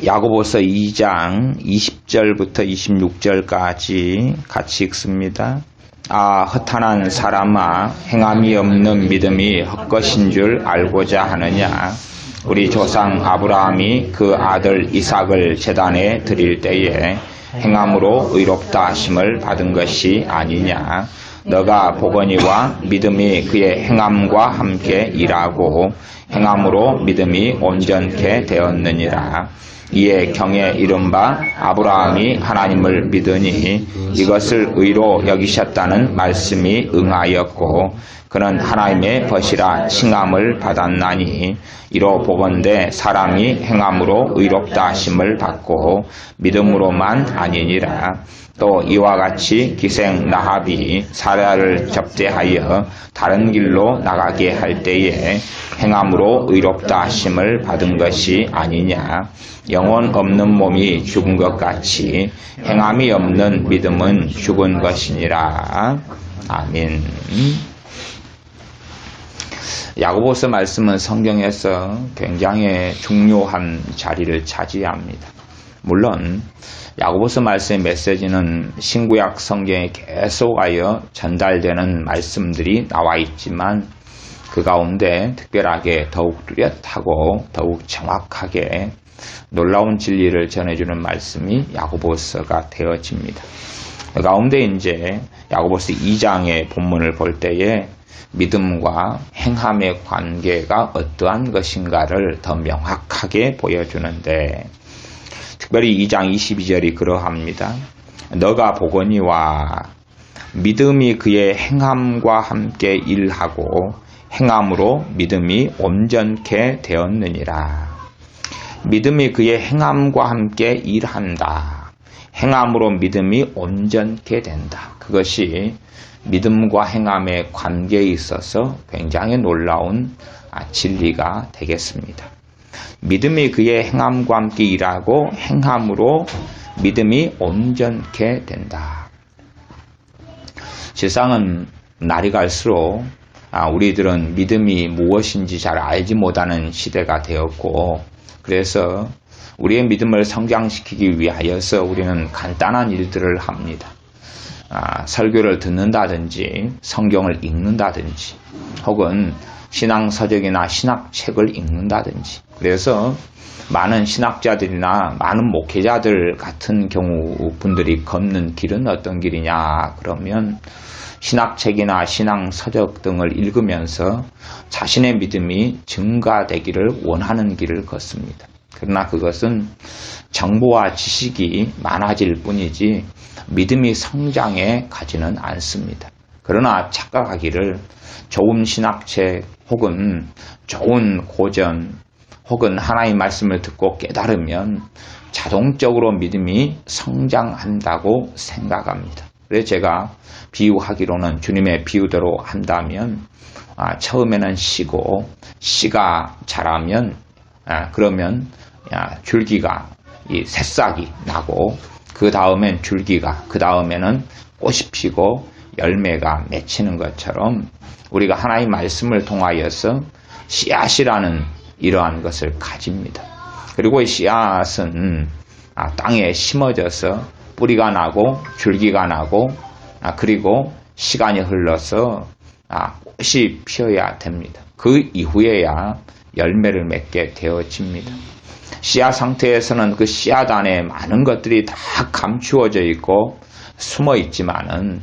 야고보서 2장 20절부터 26절까지 같이 읽습니다. 아, 허탄한 사람아, 행함이 없는 믿음이 헛것인 줄 알고자 하느냐? 우리 조상 아브라함이 그 아들 이삭을 제단에 드릴 때에 행함으로 의롭다 하심을 받은 것이 아니냐? 너가 보거니와 믿음이 그의 행함과 함께 일하고 행함으로 믿음이 온전케 되었느니라. 이에 경에 이른바 아브라함이 하나님을 믿으니 이것을 의로 여기셨다는 말씀이 응하였고 그는 하나님의 벗이라 칭함을 받았나니 이로 보건대 사람이 행함으로 의롭다 하심을 받고 믿음으로만 아니니라. 또 이와 같이 기생 라합이 사라를 접대하여 다른 길로 나가게 할 때에 행함으로 의롭다 하심을 받은 것이 아니냐. 영혼 없는 몸이 죽은 것 같이 행함이 없는 믿음은 죽은 것이니라. 아멘. 야고보서 말씀은 성경에서 굉장히 중요한 자리를 차지합니다. 물론 야고보서 말씀의 메시지는 신구약 성경에 계속하여 전달되는 말씀들이 나와 있지만 그 가운데 특별하게 더욱 뚜렷하고 더욱 정확하게 놀라운 진리를 전해주는 말씀이 야고보서가 되어집니다. 그 가운데 이제 야고보서 2장의 본문을 볼 때에 믿음과 행함의 관계가 어떠한 것인가를 더 명확하게 보여주는데 특별히 2장 22절이 그러합니다. 너가 보거니와 믿음이 그의 행함과 함께 일하고 행함으로 믿음이 온전케 되었느니라. 믿음이 그의 행함과 함께 일한다. 행함으로 믿음이 온전케 된다. 그것이 믿음과 행함의 관계에 있어서 굉장히 놀라운 진리가 되겠습니다. 믿음이 그의 행함과 함께 일하고 행함으로 믿음이 온전케 된다. 세상은 날이 갈수록 우리들은 믿음이 무엇인지 잘 알지 못하는 시대가 되었고 그래서 우리의 믿음을 성장시키기 위하여서 우리는 간단한 일들을 합니다. 설교를 듣는다든지 성경을 읽는다든지 혹은 신앙서적이나 신학책을 읽는다든지 그래서 많은 신학자들이나 많은 목회자들 같은 경우 분들이 걷는 길은 어떤 길이냐 그러면 신학책이나 신앙서적 등을 읽으면서 자신의 믿음이 증가되기를 원하는 길을 걷습니다. 그러나 그것은 정보와 지식이 많아질 뿐이지 믿음이 성장해 가지는 않습니다. 그러나 착각하기를 좋은 신학책 혹은 좋은 고전 혹은 하나님의 말씀을 듣고 깨달으면 자동적으로 믿음이 성장한다고 생각합니다. 그래서 제가 비유하기로는 주님의 비유대로 한다면 처음에는 씨고 씨가 자라면 그러면 줄기가 이 새싹이 나고 그 다음엔 줄기가 그 다음에는 꽃이 피고 열매가 맺히는 것처럼 우리가 하나님의 말씀을 통하여서 씨앗이라는 이러한 것을 가집니다. 그리고 이 씨앗은 땅에 심어져서 뿌리가 나고 줄기가 나고 그리고 시간이 흘러서 꽃이 피어야 됩니다. 그 이후에야 열매를 맺게 되어집니다. 씨앗 상태에서는 그 씨앗 안에 많은 것들이 다 감추어져 있고 숨어 있지만은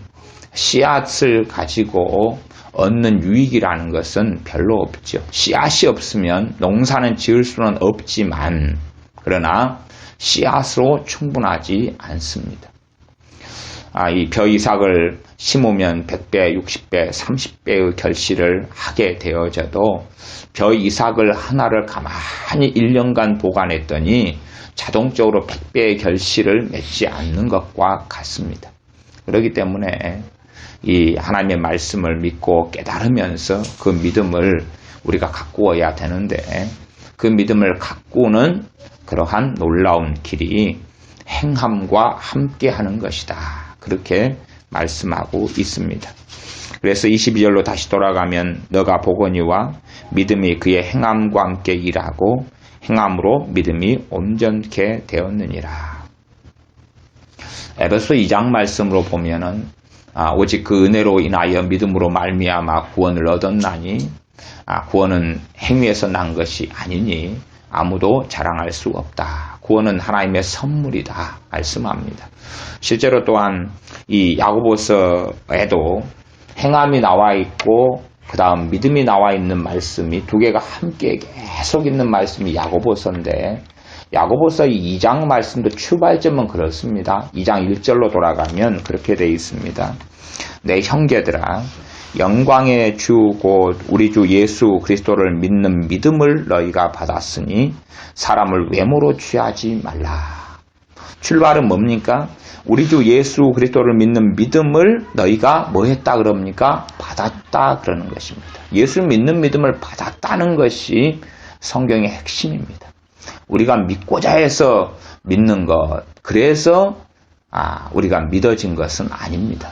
씨앗을 가지고 얻는 유익이라는 것은 별로 없죠. 씨앗이 없으면 농사는 지을 수는 없지만 그러나 씨앗으로 충분하지 않습니다. 이 벼 이삭을 심으면 100배, 60배, 30배의 결실을 하게 되어져도 벼 이삭을 하나를 가만히 1년간 보관했더니 자동적으로 100배의 결실을 맺지 않는 것과 같습니다. 그렇기 때문에 이 하나님의 말씀을 믿고 깨달으면서 그 믿음을 우리가 가꾸어야 되는데 그 믿음을 가꾸는 그러한 놀라운 길이 행함과 함께하는 것이다. 그렇게 말씀하고 있습니다. 그래서 22절로 다시 돌아가면 너가 보거니와 믿음이 그의 행함과 함께 일하고 행함으로 믿음이 온전케 되었느니라. 에베소 2장 말씀으로 보면은 오직 그 은혜로 인하여 믿음으로 말미암아 구원을 얻었나니 구원은 행위에서 난 것이 아니니 아무도 자랑할 수 없다. 구원은 하나님의 선물이다 말씀합니다. 실제로 또한 이 야고보서에도 행함이 나와 있고 그 다음 믿음이 나와 있는 말씀이 두 개가 함께 계속 있는 말씀이 야고보서인데, 야고보서 2장 말씀도 출발점은 그렇습니다. 2장 1절로 돌아가면 그렇게 되어 있습니다. 내 형제들아, 영광의 주 곧 우리 주 예수 그리스도를 믿는 믿음을 너희가 받았으니 사람을 외모로 취하지 말라. 출발은 뭡니까? 우리 주 예수 그리스도를 믿는 믿음을 너희가 뭐 했다 그럽니까? 받았다 그러는 것입니다. 예수를 믿는 믿음을 받았다는 것이 성경의 핵심입니다. 우리가 믿고자 해서 믿는 것, 그래서 우리가 믿어진 것은 아닙니다.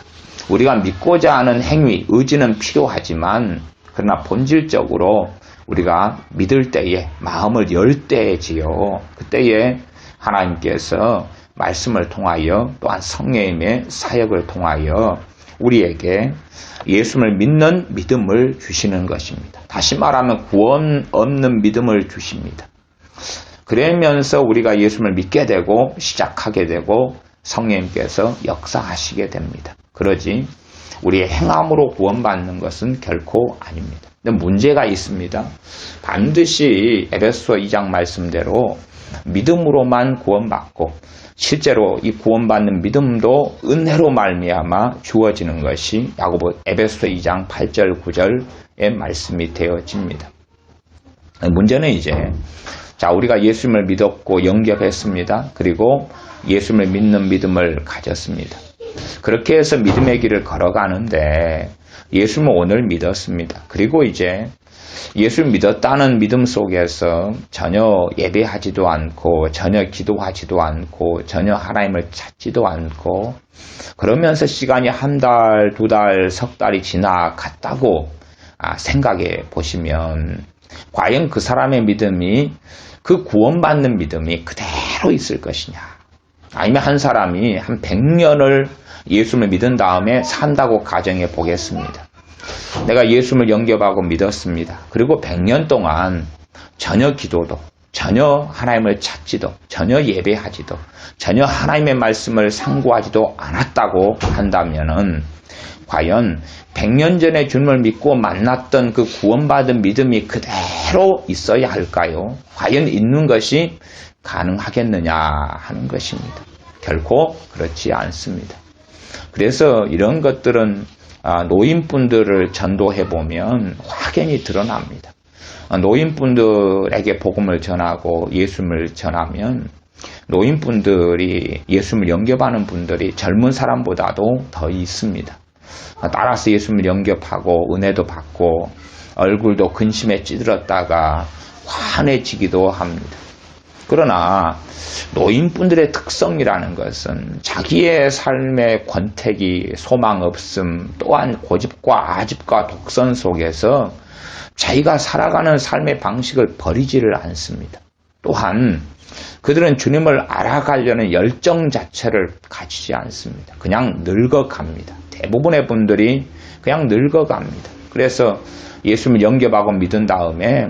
우리가 믿고자 하는 행위, 의지는 필요하지만 그러나 본질적으로 우리가 믿을 때에 마음을 열 때지요. 그때에 하나님께서 말씀을 통하여 또한 성령님의 사역을 통하여 우리에게 예수를 믿는 믿음을 주시는 것입니다. 다시 말하면 구원 없는 믿음을 주십니다. 그러면서 우리가 예수를 믿게 되고 시작하게 되고 성령님께서 역사하시게 됩니다. 그러지 우리의 행함으로 구원받는 것은 결코 아닙니다. 근데 문제가 있습니다. 반드시 에베소 2장 말씀대로 믿음으로만 구원받고 실제로 이 구원받는 믿음도 은혜로 말미암아 주어지는 것이 야고보 에베소 2장 8절 9절의 말씀이 되어집니다. 문제는 이제 우리가 예수님을 믿었고 영접했습니다. 그리고 예수님을 믿는 믿음을 가졌습니다. 그렇게 해서 믿음의 길을 걸어가는데 예수님을 오늘 믿었습니다. 그리고 이제 예수를 믿었다는 믿음 속에서 전혀 예배하지도 않고 전혀 기도하지도 않고 전혀 하나님을 찾지도 않고 그러면서 시간이 한 달, 두 달, 석 달이 지나갔다고 생각해 보시면 과연 그 사람의 믿음이 그 구원받는 믿음이 그대로 있을 것이냐, 아니면 한 사람이 한 100년을 예수를 믿은 다음에 산다고 가정해 보겠습니다. 내가 예수를 영접하고 믿었습니다. 그리고 100년 동안 전혀 기도도, 전혀 하나님을 찾지도, 전혀 예배하지도, 전혀 하나님의 말씀을 상고하지도 않았다고 한다면은 과연 100년 전에 주님을 믿고 만났던 그 구원받은 믿음이 그대로 있어야 할까요? 과연 있는 것이 가능하겠느냐 하는 것입니다. 결코 그렇지 않습니다. 그래서 이런 것들은 노인분들을 전도해보면 확연히 드러납니다. 노인분들에게 복음을 전하고 예수님을 전하면 노인분들이 예수님을 영접하는 분들이 젊은 사람보다도 더 있습니다. 따라서 예수님을 영접하고 은혜도 받고 얼굴도 근심에 찌들었다가 환해지기도 합니다. 그러나 노인분들의 특성이라는 것은 자기의 삶의 권태기, 소망 없음, 또한 고집과 아집과 독선 속에서 자기가 살아가는 삶의 방식을 버리지를 않습니다. 또한 그들은 주님을 알아가려는 열정 자체를 가지지 않습니다. 그냥 늙어갑니다. 대부분의 분들이 그냥 늙어갑니다. 그래서 예수님을 영접하고 믿은 다음에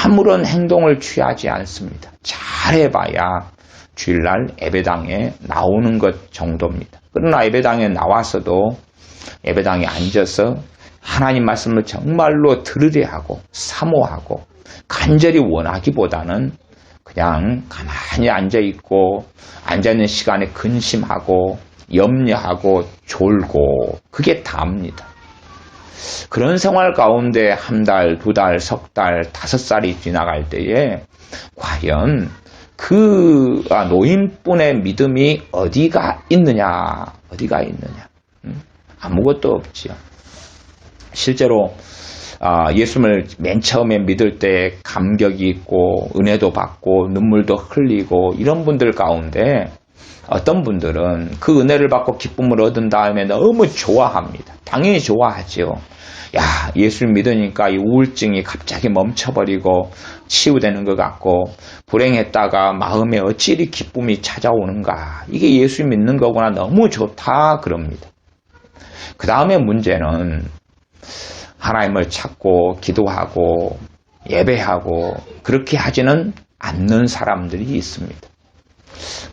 아무런 행동을 취하지 않습니다. 잘해봐야 주일날 예배당에 나오는 것 정도입니다. 그러나 예배당에 나와서도 예배당에 앉아서 하나님 말씀을 정말로 들으려 하고 사모하고 간절히 원하기보다는 그냥 가만히 앉아있고 앉아있는 시간에 근심하고 염려하고 졸고 그게 다입니다. 그런 생활 가운데 한 달, 두 달, 석 달, 5살이 지나갈 때에 과연 그 노인분의 믿음이 어디가 있느냐? 아무것도 없지요. 실제로 예수님을 맨 처음에 믿을 때 감격이 있고 은혜도 받고 눈물도 흘리고 이런 분들 가운데 어떤 분들은 그 은혜를 받고 기쁨을 얻은 다음에 너무 좋아합니다. 당연히 좋아하죠. 야, 예수를 믿으니까 이 우울증이 갑자기 멈춰버리고 치유되는 것 같고, 불행했다가 마음에 어찌 이리 기쁨이 찾아오는가. 이게 예수 믿는 거구나. 너무 좋다. 그럽니다. 그 다음에 문제는 하나님을 찾고 기도하고 예배하고 그렇게 하지는 않는 사람들이 있습니다.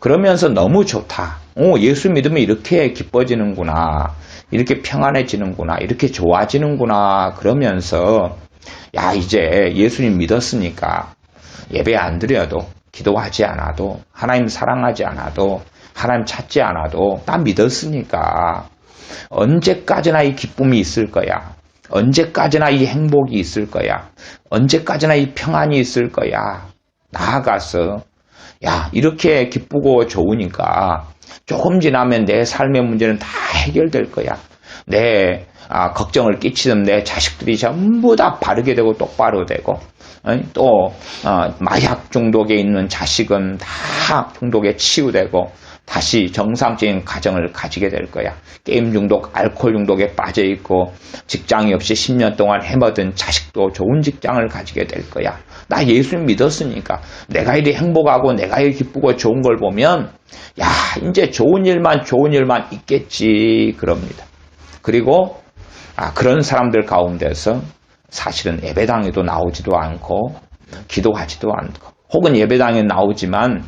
그러면서 너무 좋다. 예수 믿으면 이렇게 기뻐지는구나. 이렇게 평안해지는구나. 이렇게 좋아지는구나. 그러면서 야, 이제 예수님 믿었으니까 예배 안 드려도, 기도하지 않아도, 하나님 사랑하지 않아도, 하나님 찾지 않아도 나 믿었으니까 언제까지나 이 기쁨이 있을 거야. 언제까지나 이 행복이 있을 거야. 언제까지나 이 평안이 있을 거야. 나아가서 야, 이렇게 기쁘고 좋으니까 조금 지나면 내 삶의 문제는 다 해결될 거야. 내 걱정을 끼치던 내 자식들이 전부 다 바르게 되고 똑바로 되고, 또 마약 중독에 있는 자식은 다 중독에 치유되고 다시 정상적인 가정을 가지게 될 거야. 게임 중독, 알코올 중독에 빠져 있고 직장이 없이 10년 동안 헤매던 자식도 좋은 직장을 가지게 될 거야. 나 예수 믿었으니까 내가 이리 행복하고 내가 이리 기쁘고 좋은 걸 보면 야, 이제 좋은 일만 있겠지 그럽니다. 그리고 그런 사람들 가운데서 사실은 예배당에도 나오지도 않고 기도하지도 않고, 혹은 예배당에 나오지만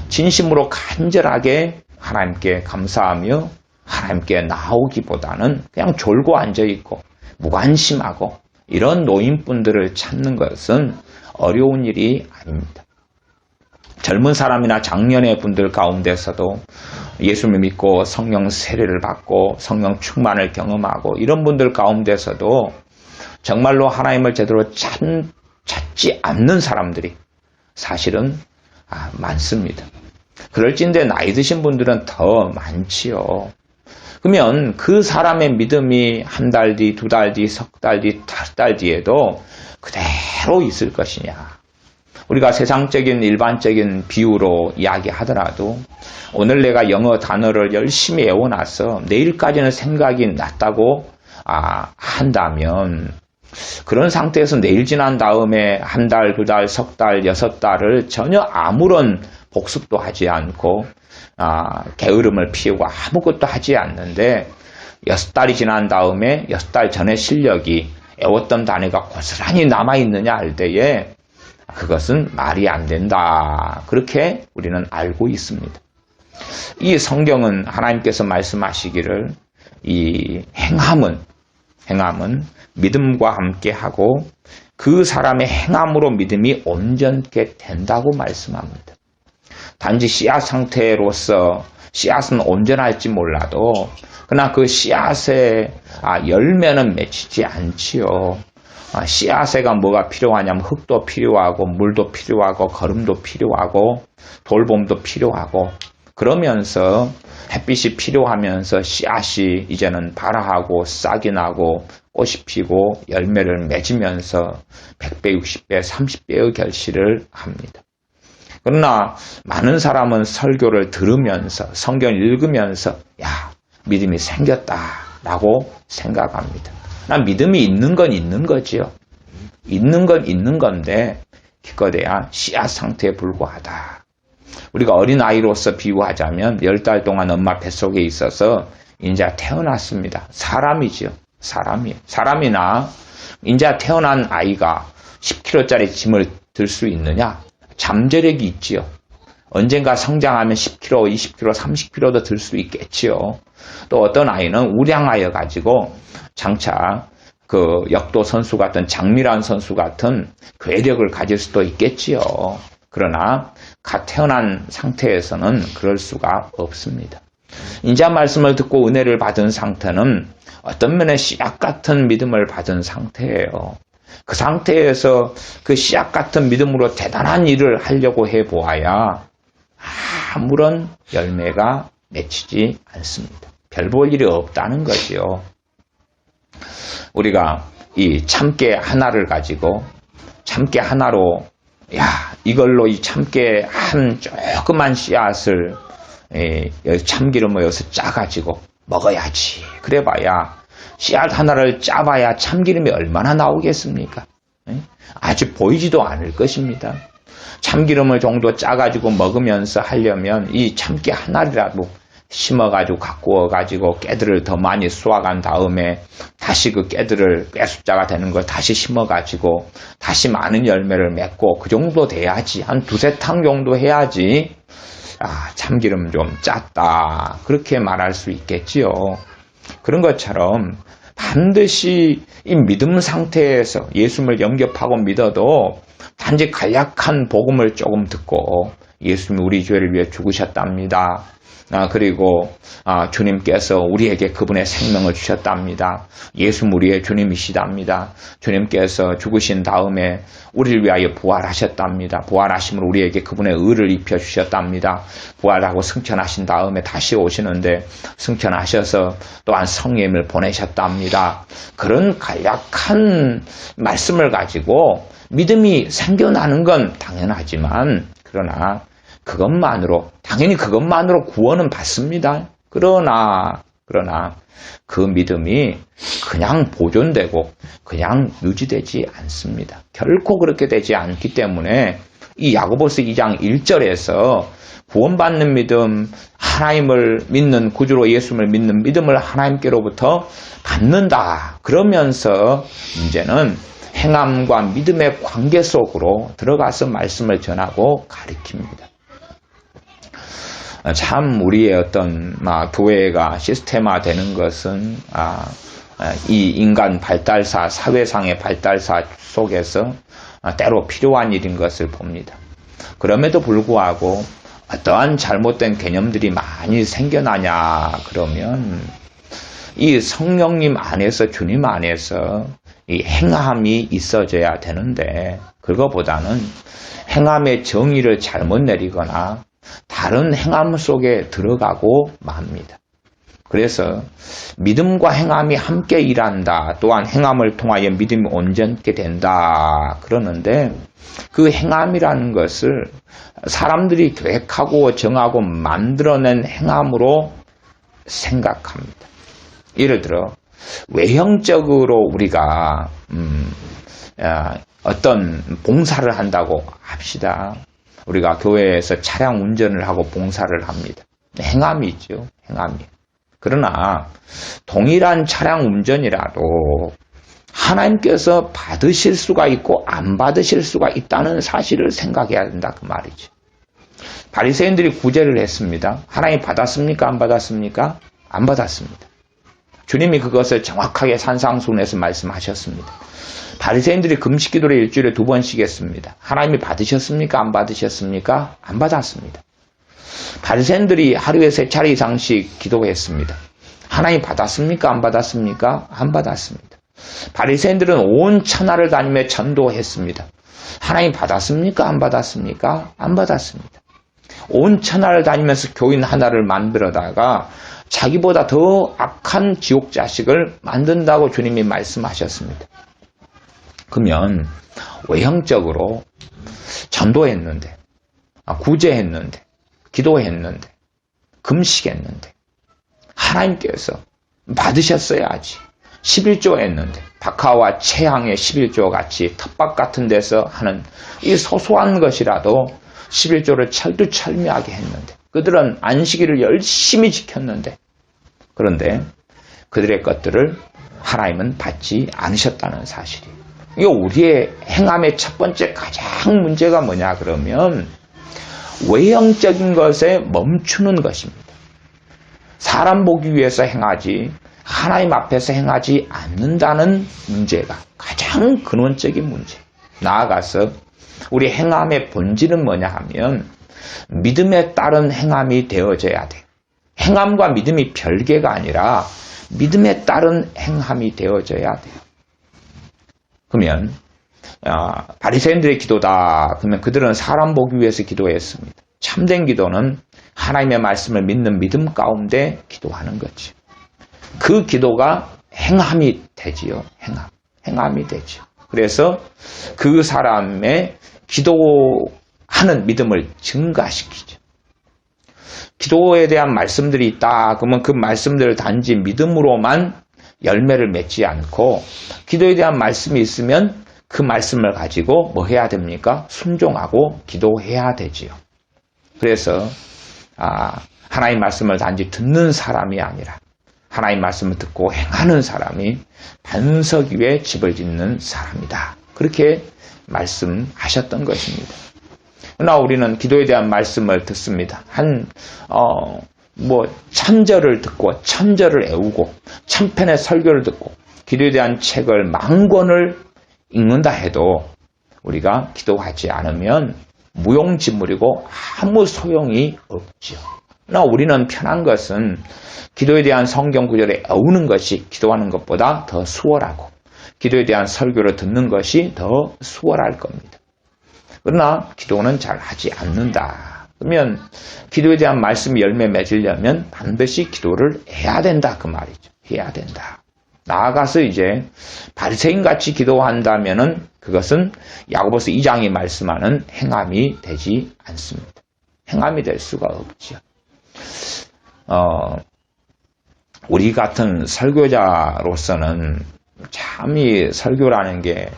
진심으로 간절하게 하나님께 감사하며 하나님께 나오기보다는 그냥 졸고 앉아있고 무관심하고 이런 노인분들을 찾는 것은 어려운 일이 아닙니다. 젊은 사람이나 장년의 분들 가운데서도 예수를 믿고 성령 세례를 받고 성령 충만을 경험하고 이런 분들 가운데서도 정말로 하나님을 제대로 찾지 않는 사람들이 사실은 많습니다. 그럴진데 나이 드신 분들은 더 많지요. 그러면 그 사람의 믿음이 한 달 뒤, 두 달 뒤, 석 달 뒤, 다섯 달 뒤에도 그대로 있을 것이냐. 우리가 세상적인 일반적인 비유로 이야기하더라도 오늘 내가 영어 단어를 열심히 외워놔서 내일까지는 생각이 났다고 한다면 그런 상태에서 내일 지난 다음에 한 달, 두 달, 석 달, 여섯 달을 전혀 아무런 복습도 하지 않고 게으름을 피우고 아무것도 하지 않는데 6달이 지난 다음에 6달 전의 실력이 외웠던 단어가 고스란히 남아있느냐 할 때에 그것은 말이 안 된다. 그렇게 우리는 알고 있습니다. 이 성경은 하나님께서 말씀하시기를 이 행함은 믿음과 함께 하고 그 사람의 행함으로 믿음이 온전케 된다고 말씀합니다. 단지 씨앗 상태로서 씨앗은 온전할지 몰라도 그러나 그 씨앗의 열매는 맺히지 않지요. 씨앗에가 뭐가 필요하냐면 흙도 필요하고 물도 필요하고 거름도 필요하고 돌봄도 필요하고 그러면서 햇빛이 필요하면서 씨앗이 이제는 발아하고 싹이 나고 꽃이 피고 열매를 맺으면서 100배, 60배, 30배의 결실을 합니다. 그러나 많은 사람은 설교를 들으면서 성경을 읽으면서 야, 믿음이 생겼다라고 생각합니다. 난 믿음이 있는 건 있는 거지요. 있는 건 있는 건데 기껏해야 씨앗 상태에 불과하다. 우리가 어린아이로서 비유하자면 10달 동안 엄마 뱃속에 있어서 이제 태어났습니다. 사람이지요. 사람이나 이제 태어난 아이가 10kg짜리 짐을 들 수 있느냐? 잠재력이 있지요. 언젠가 성장하면 10kg, 20kg, 30kg도 들 수 있겠지요. 또 어떤 아이는 우량하여 가지고 장차 그 역도 선수 같은 장미란 선수 같은 괴력을 가질 수도 있겠지요. 그러나 갓 태어난 상태에서는 그럴 수가 없습니다. 인자 말씀을 듣고 은혜를 받은 상태는 어떤 면에 씨앗 같은 믿음을 받은 상태예요. 그 상태에서 그 씨앗 같은 믿음으로 대단한 일을 하려고 해보아야 아무런 열매가 맺히지 않습니다. 별 볼 일이 없다는 거지요. 우리가 이 참깨 하나를 가지고 참깨 하나로 이걸로 이 참깨 한 조그만 씨앗을 참기름을 여기서 짜가지고 먹어야지. 그래봐야 씨앗 하나를 짜봐야 참기름이 얼마나 나오겠습니까? 아주 보이지도 않을 것입니다. 참기름을 정도 짜가지고 먹으면서 하려면 이 참깨 하나라도 심어가지고 갖고 와가지고 깨들을 더 많이 쏘아간 다음에 다시 그 깨들을 깨숫자가 되는 걸 다시 심어가지고 다시 많은 열매를 맺고 그 정도 돼야지. 한 두세 탕 정도 해야지 참기름 좀 짰다. 그렇게 말할 수 있겠지요. 그런 것처럼 반드시 이 믿음 상태에서 예수님을 영접하고 믿어도 단지 간략한 복음을 조금 듣고 예수님이 우리 죄를 위해 죽으셨답니다. 그리고 주님께서 우리에게 그분의 생명을 주셨답니다. 예수 우리의 주님이시답니다. 주님께서 죽으신 다음에 우리를 위하여 부활하셨답니다. 부활하심으로 우리에게 그분의 의를 입혀주셨답니다. 부활하고 승천하신 다음에 다시 오시는데 승천하셔서 또한 성령을 보내셨답니다. 그런 간략한 말씀을 가지고 믿음이 생겨나는 건 당연하지만 그러나 당연히 그것만으로 구원은 받습니다. 그러나 그 믿음이 그냥 보존되고 그냥 유지되지 않습니다. 결코 그렇게 되지 않기 때문에 이 야고보서 2장 1절에서 구원받는 믿음, 하나님을 믿는 구주로 예수님을 믿는 믿음을 하나님께로부터 받는다. 그러면서 문제는 행함과 믿음의 관계 속으로 들어가서 말씀을 전하고 가르칩니다. 참 우리의 어떤 교회가 시스템화되는 것은 이 인간 발달사, 사회상의 발달사 속에서 때로 필요한 일인 것을 봅니다. 그럼에도 불구하고 어떠한 잘못된 개념들이 많이 생겨나냐 그러면 이 성령님 안에서 주님 안에서 이 행함이 있어져야 되는데 그거보다는 행함의 정의를 잘못 내리거나 다른 행함 속에 들어가고 맙니다. 그래서 믿음과 행함이 함께 일한다. 또한 행함을 통하여 믿음이 온전케 된다. 그러는데 그 행함이라는 것을 사람들이 계획하고 정하고 만들어낸 행함으로 생각합니다. 예를 들어 외형적으로 우리가 어떤 봉사를 한다고 합시다. 우리가 교회에서 차량 운전을 하고 봉사를 합니다. 행함이 있죠. 행함이. 그러나 동일한 차량 운전이라도 하나님께서 받으실 수가 있고 안 받으실 수가 있다는 사실을 생각해야 된다 그 말이죠. 바리새인들이 구제를 했습니다. 하나님 받았습니까? 안 받았습니까? 안 받았습니다. 주님이 그것을 정확하게 산상수훈에서 말씀하셨습니다. 바리새인들이 금식기도를 일주일에 2번씩 했습니다. 하나님이 받으셨습니까? 안 받으셨습니까? 안 받았습니다. 바리새인들이 하루에 3차례 이상씩 기도했습니다. 하나님 받았습니까? 안 받았습니까? 안 받았습니다. 바리새인들은 온 천하를 다니며 전도했습니다. 하나님 받았습니까? 안 받았습니까? 안 받았습니다. 온 천하를 다니면서 교인 하나를 만들어다가 자기보다 더 악한 지옥 자식을 만든다고 주님이 말씀하셨습니다. 그러면 외형적으로 전도했는데, 구제했는데, 기도했는데, 금식했는데 하나님께서 받으셨어야지. 11조 했는데 박하와 최향의 11조 같이 텃밭 같은 데서 하는 이 소소한 것이라도 11조를 철두철미하게 했는데 그들은 안식일을 열심히 지켰는데 그런데 그들의 것들을 하나님은 받지 않으셨다는 사실이에요. 이거 우리의 행함의 첫 번째 가장 문제가 뭐냐 그러면 외형적인 것에 멈추는 것입니다. 사람 보기 위해서 행하지 하나님 앞에서 행하지 않는다는 문제가 가장 근원적인 문제. 나아가서 우리 행함의 본질은 뭐냐 하면 믿음에 따른 행함이 되어져야 돼요. 행함과 믿음이 별개가 아니라 믿음에 따른 행함이 되어져야 돼요. 그러면 바리새인들의 기도다. 그러면 그들은 사람 보기 위해서 기도했습니다. 참된 기도는 하나님의 말씀을 믿는 믿음 가운데 기도하는 거지. 그 기도가 행함이 되지요. 행함이 되죠. 그래서 그 사람의 기도하는 믿음을 증가시키죠. 기도에 대한 말씀들이 있다. 그러면 그 말씀들을 단지 믿음으로만 열매를 맺지 않고 기도에 대한 말씀이 있으면 그 말씀을 가지고 뭐 해야 됩니까? 순종하고 기도해야 되지요. 그래서 하나님 말씀을 단지 듣는 사람이 아니라 하나님 말씀을 듣고 행하는 사람이 반석 위에 집을 짓는 사람이다. 그렇게 말씀하셨던 것입니다. 그러나 우리는 기도에 대한 말씀을 듣습니다. 천절을 듣고 천절을 외우고 천편의 설교를 듣고 기도에 대한 책을 만 권을 읽는다 해도 우리가 기도하지 않으면 무용지물이고 아무 소용이 없죠. 그러나 우리는 편한 것은 기도에 대한 성경 구절을 외우는 것이 기도하는 것보다 더 수월하고 기도에 대한 설교를 듣는 것이 더 수월할 겁니다. 그러나 기도는 잘 하지 않는다. 그러면 기도에 대한 말씀이 열매 맺으려면 반드시 기도를 해야 된다. 그 말이죠. 해야 된다. 나아가서 이제 바리새인같이 기도한다면은 그것은 야고보서 2장이 말씀하는 행함이 되지 않습니다. 행함이 될 수가 없죠. 우리 같은 설교자로서는 참 이 설교라는 게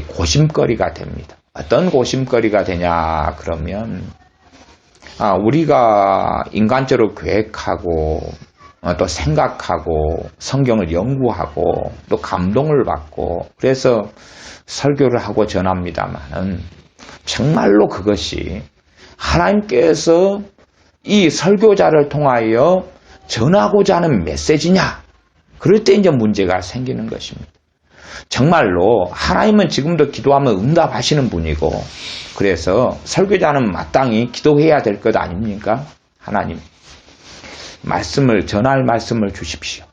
고심거리가 됩니다. 어떤 고심거리가 되냐 그러면 우리가 인간적으로 계획하고 또 생각하고 성경을 연구하고 또 감동을 받고 그래서 설교를 하고 전합니다만은 정말로 그것이 하나님께서 이 설교자를 통하여 전하고자 하는 메시지냐? 그럴 때 이제 문제가 생기는 것입니다. 정말로 하나님은 지금도 기도하면 응답하시는 분이고 그래서 설교자는 마땅히 기도해야 될 것 아닙니까? 하나님 전할 말씀을 주십시오.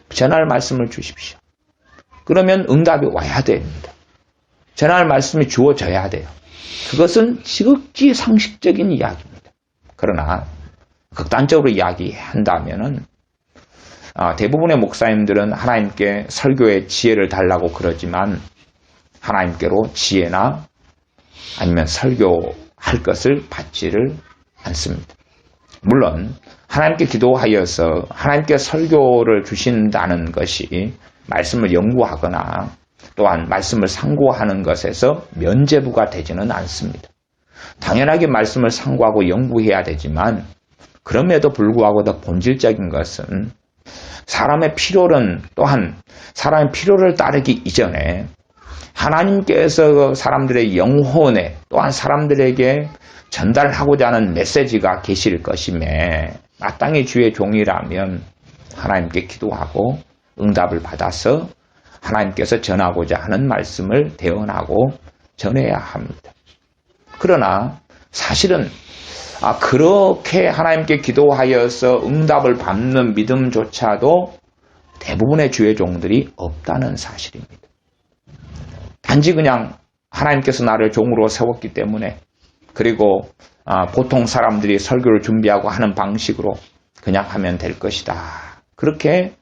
전할 말씀을 주십시오. 그러면 응답이 와야 됩니다. 전할 말씀이 주어져야 돼요. 그것은 지극히 상식적인 이야기입니다. 그러나 극단적으로 이야기한다면은 대부분의 목사님들은 하나님께 설교의 지혜를 달라고 그러지만 하나님께로 지혜나 아니면 설교할 것을 받지를 않습니다. 물론 하나님께 기도하여서 하나님께 설교를 주신다는 것이 말씀을 연구하거나 또한 말씀을 상고하는 것에서 면죄부가 되지는 않습니다. 당연하게 말씀을 상고하고 연구해야 되지만 그럼에도 불구하고 더 본질적인 것은 사람의 필요는 또한 사람의 필요를 따르기 이전에 하나님께서 사람들의 영혼에 또한 사람들에게 전달하고자 하는 메시지가 계실 것임에 마땅히 주의 종이라면 하나님께 기도하고 응답을 받아서 하나님께서 전하고자 하는 말씀을 대언하고 전해야 합니다. 그러나 사실은 그렇게 하나님께 기도하여서 응답을 받는 믿음조차도 대부분의 주의 종들이 없다는 사실입니다. 단지 그냥 하나님께서 나를 종으로 세웠기 때문에 그리고 보통 사람들이 설교를 준비하고 하는 방식으로 그냥 하면 될 것이다. 그렇게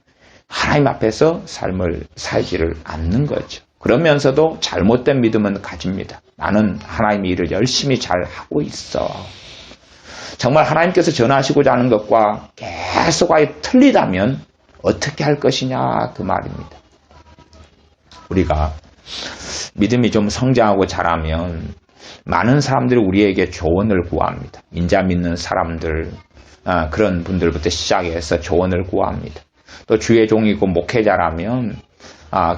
하나님 앞에서 삶을 살지를 않는 거죠. 그러면서도 잘못된 믿음은 가집니다. 나는 하나님의 일을 열심히 잘 하고 있어. 정말 하나님께서 전하시고자 하는 것과 계속 틀리다면 어떻게 할 것이냐 그 말입니다. 우리가 믿음이 좀 성장하고 자라면 많은 사람들이 우리에게 조언을 구합니다. 인자 믿는 사람들 그런 분들부터 시작해서 조언을 구합니다. 또 주의 종이고 목회자라면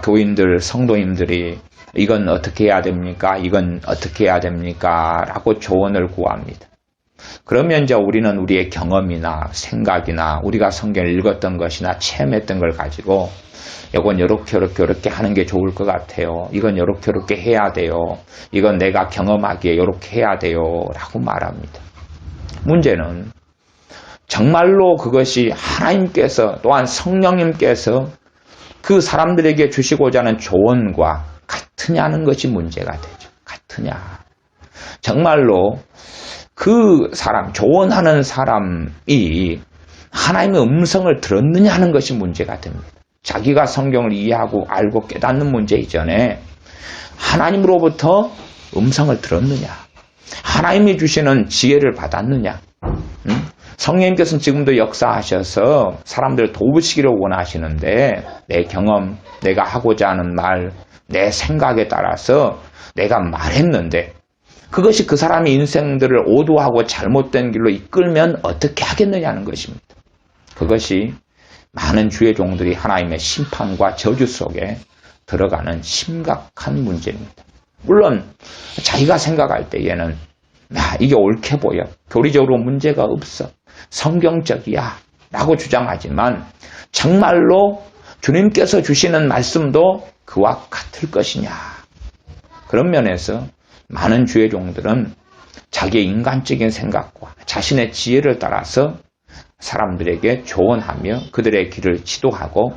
교인들 성도님들이 이건 어떻게 해야 됩니까? 이건 어떻게 해야 됩니까? 라고 조언을 구합니다. 그러면 이제 우리는 우리의 경험이나 생각이나 우리가 성경을 읽었던 것이나 체험했던 걸 가지고 이건 요렇게 하는 게 좋을 것 같아요. 이건 요렇게 해야 돼요. 이건 내가 경험하기에 요렇게 해야 돼요. 라고 말합니다. 문제는 정말로 그것이 하나님께서 또한 성령님께서 그 사람들에게 주시고자 하는 조언과 같으냐는 것이 문제가 되죠. 같으냐. 정말로 그 사람, 조언하는 사람이 하나님의 음성을 들었느냐 하는 것이 문제가 됩니다. 자기가 성경을 이해하고 알고 깨닫는 문제 이전에 하나님으로부터 음성을 들었느냐, 하나님이 주시는 지혜를 받았느냐, 성령님께서는 지금도 역사하셔서 사람들을 도우시기를 원하시는데 내 경험, 내가 하고자 하는 말, 내 생각에 따라서 내가 말했는데 그것이 그 사람의 인생들을 오도하고 잘못된 길로 이끌면 어떻게 하겠느냐는 것입니다. 그것이 많은 주의 종들이 하나님의 심판과 저주 속에 들어가는 심각한 문제입니다. 물론 자기가 생각할 때에는 이게 옳게 보여. 교리적으로 문제가 없어. 성경적이야. 라고 주장하지만 정말로 주님께서 주시는 말씀도 그와 같을 것이냐. 그런 면에서 많은 주의 종들은 자기의 인간적인 생각과 자신의 지혜를 따라서 사람들에게 조언하며 그들의 길을 지도하고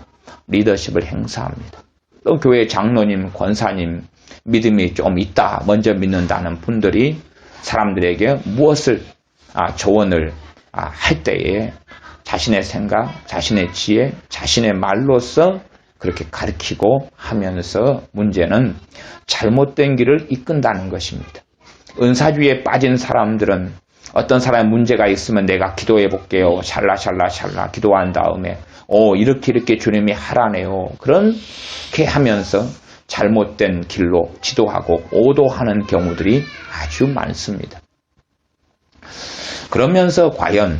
리더십을 행사합니다. 또 교회 장로님, 권사님, 믿음이 좀 있다, 먼저 믿는다는 분들이 사람들에게 무엇을 조언을 할 때에 자신의 생각, 자신의 지혜, 자신의 말로서 그렇게 가르치고 하면서 문제는 잘못된 길을 이끈다는 것입니다. 은사주의에 빠진 사람들은 어떤 사람의 문제가 있으면 내가 기도해 볼게요. 샬라 기도한 다음에 이렇게 주님이 하라네요. 그렇게 하면서 잘못된 길로 지도하고 오도하는 경우들이 아주 많습니다. 그러면서 과연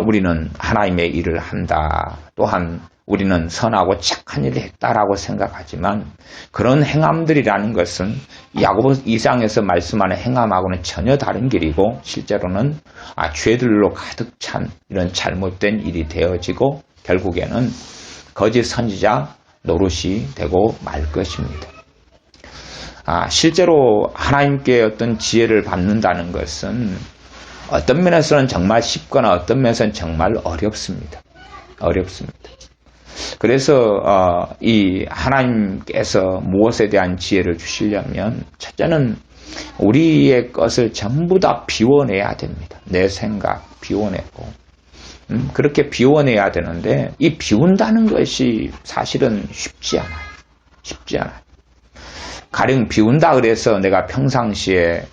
우리는 하나님의 일을 한다. 또한 우리는 선하고 착한 일을 했다라고 생각하지만 그런 행함들이라는 것은 야고보 2장에서 말씀하는 행함하고는 전혀 다른 길이고 실제로는 죄들로 가득 찬 이런 잘못된 일이 되어지고 결국에는 거짓 선지자 노릇이 되고 말 것입니다. 실제로 하나님께 어떤 지혜를 받는다는 것은 어떤 면에서는 정말 쉽거나 어떤 면에서는 정말 어렵습니다. 그래서 이 하나님께서 무엇에 대한 지혜를 주시려면 첫째는 우리의 것을 전부 다 비워내야 됩니다. 내 생각 비워내고 그렇게 비워내야 되는데 이 비운다는 것이 사실은 쉽지 않아요. 가령 비운다 그래서 내가 평상시에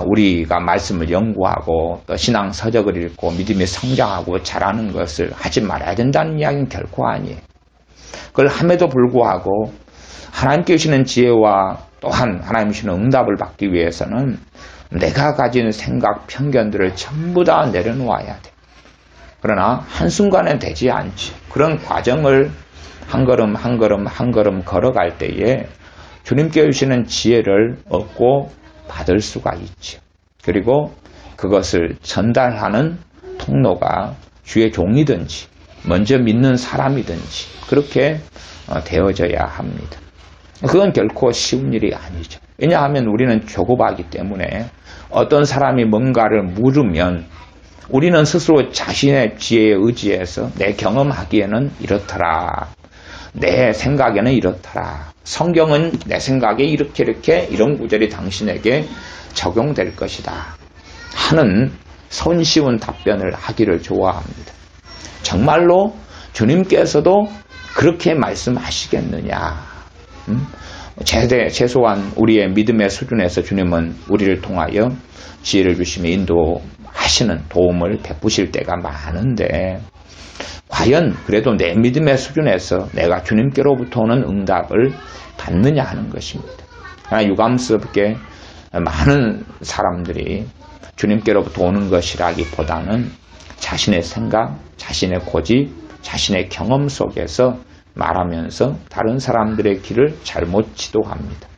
우리가 말씀을 연구하고 또 신앙 서적을 읽고 믿음이 성장하고 잘하는 것을 하지 말아야 된다는 이야기는 결코 아니에요. 그걸 함에도 불구하고 하나님께 주시는 지혜와 또한 하나님 주시는 응답을 받기 위해서는 내가 가진 생각, 편견들을 전부 다 내려놓아야 돼. 그러나 한순간에 되지 않지. 그런 과정을 한 걸음 걸어갈 때에 주님께 주시는 지혜를 얻고 받을 수가 있죠. 그리고 그것을 전달하는 통로가 주의 종이든지 먼저 믿는 사람이든지 그렇게 되어져야 합니다. 그건 결코 쉬운 일이 아니죠. 왜냐하면 우리는 조급하기 때문에 어떤 사람이 뭔가를 물으면 우리는 스스로 자신의 지혜에 의지해서 내 경험하기에는 이렇더라. 내 생각에는 이렇더라. 성경은 내 생각에 이렇게 이런 구절이 당신에게 적용될 것이다 하는 손쉬운 답변을 하기를 좋아합니다. 정말로 주님께서도 그렇게 말씀하시겠느냐. 최소한 우리의 믿음의 수준에서 주님은 우리를 통하여 지혜를 주시며 인도하시는 도움을 베푸실 때가 많은데 과연 그래도 내 믿음의 수준에서 내가 주님께로부터 오는 응답을 받느냐 하는 것입니다. 유감스럽게 많은 사람들이 주님께로부터 오는 것이라기보다는 자신의 생각, 자신의 고집, 자신의 경험 속에서 말하면서 다른 사람들의 길을 잘못 지도합니다.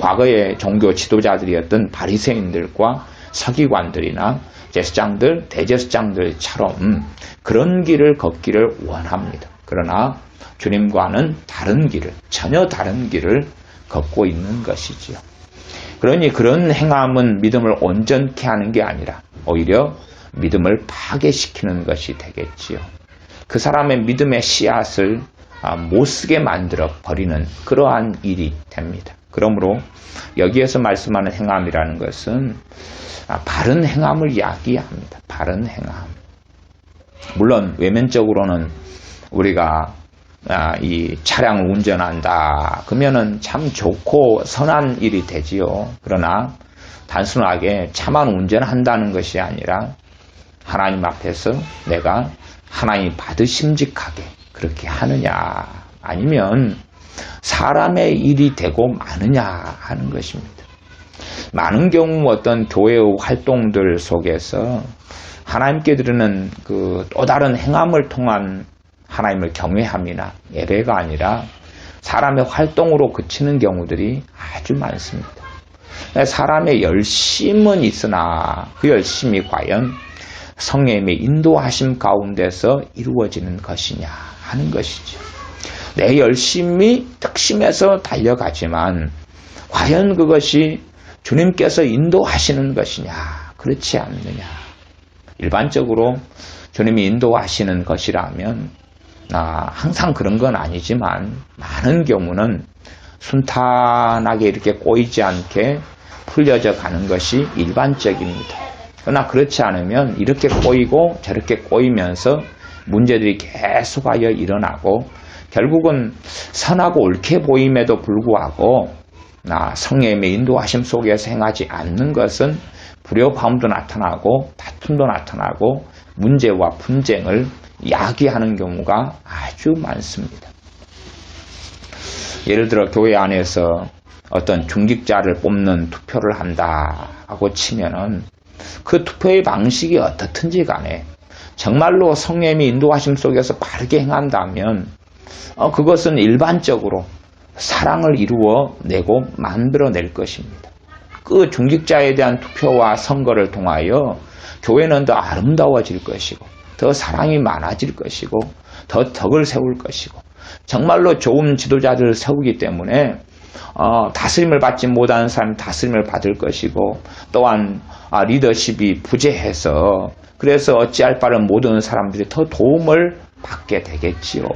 과거의 종교 지도자들이었던 바리새인들과 서기관들이나 제사장들, 대제사장들처럼 그런 길을 걷기를 원합니다. 그러나 주님과는 다른 길을, 전혀 다른 길을 걷고 있는 것이지요. 그러니 그런 행함은 믿음을 온전케 하는 게 아니라 오히려 믿음을 파괴시키는 것이 되겠지요. 그 사람의 믿음의 씨앗을 못쓰게 만들어 버리는 그러한 일이 됩니다. 그러므로 여기에서 말씀하는 행함이라는 것은 바른 행함을 이야기합니다. 바른 행함. 물론 외면적으로는 우리가 이 차량을 운전한다 그러면은 참 좋고 선한 일이 되지요. 그러나 단순하게 차만 운전한다는 것이 아니라 하나님 앞에서 내가 하나님 받으심직하게 그렇게 하느냐, 아니면 사람의 일이 되고 마느냐 하는 것입니다. 많은 경우 어떤 교회의 활동들 속에서 하나님께 드리는 그 또 다른 행함을 통한 하나님을 경외함이나 예배가 아니라 사람의 활동으로 그치는 경우들이 아주 많습니다. 사람의 열심은 있으나 그 열심이 과연 성령님의 인도하심 가운데서 이루어지는 것이냐 하는 것이죠. 내 열심이 특심해서 달려가지만 과연 그것이 주님께서 인도하시는 것이냐, 그렇지 않느냐. 일반적으로 주님이 인도하시는 것이라면 항상 그런 건 아니지만 많은 경우는 순탄하게 이렇게 꼬이지 않게 풀려져 가는 것이 일반적입니다. 그러나 그렇지 않으면 이렇게 꼬이고 저렇게 꼬이면서 문제들이 계속하여 일어나고 결국은 선하고 옳게 보임에도 불구하고 성령님의 인도하심 속에서 행하지 않는 것은 불협화음도 나타나고 다툼도 나타나고 문제와 분쟁을 야기하는 경우가 아주 많습니다. 예를 들어 교회 안에서 어떤 중직자를 뽑는 투표를 한다 하고 치면은 그 투표의 방식이 어떻든지 간에 정말로 성령님이 인도하심 속에서 바르게 행한다면 그것은 일반적으로 사랑을 이루어내고 만들어낼 것입니다. 그 중직자에 대한 투표와 선거를 통하여 교회는 더 아름다워질 것이고 더 사랑이 많아질 것이고 더 덕을 세울 것이고 정말로 좋은 지도자들을 세우기 때문에 다스림을 받지 못하는 사람이 다스림을 받을 것이고 또한 리더십이 부재해서 그래서 어찌할 바를 모르는 사람들이 더 도움을 받게 되겠지요.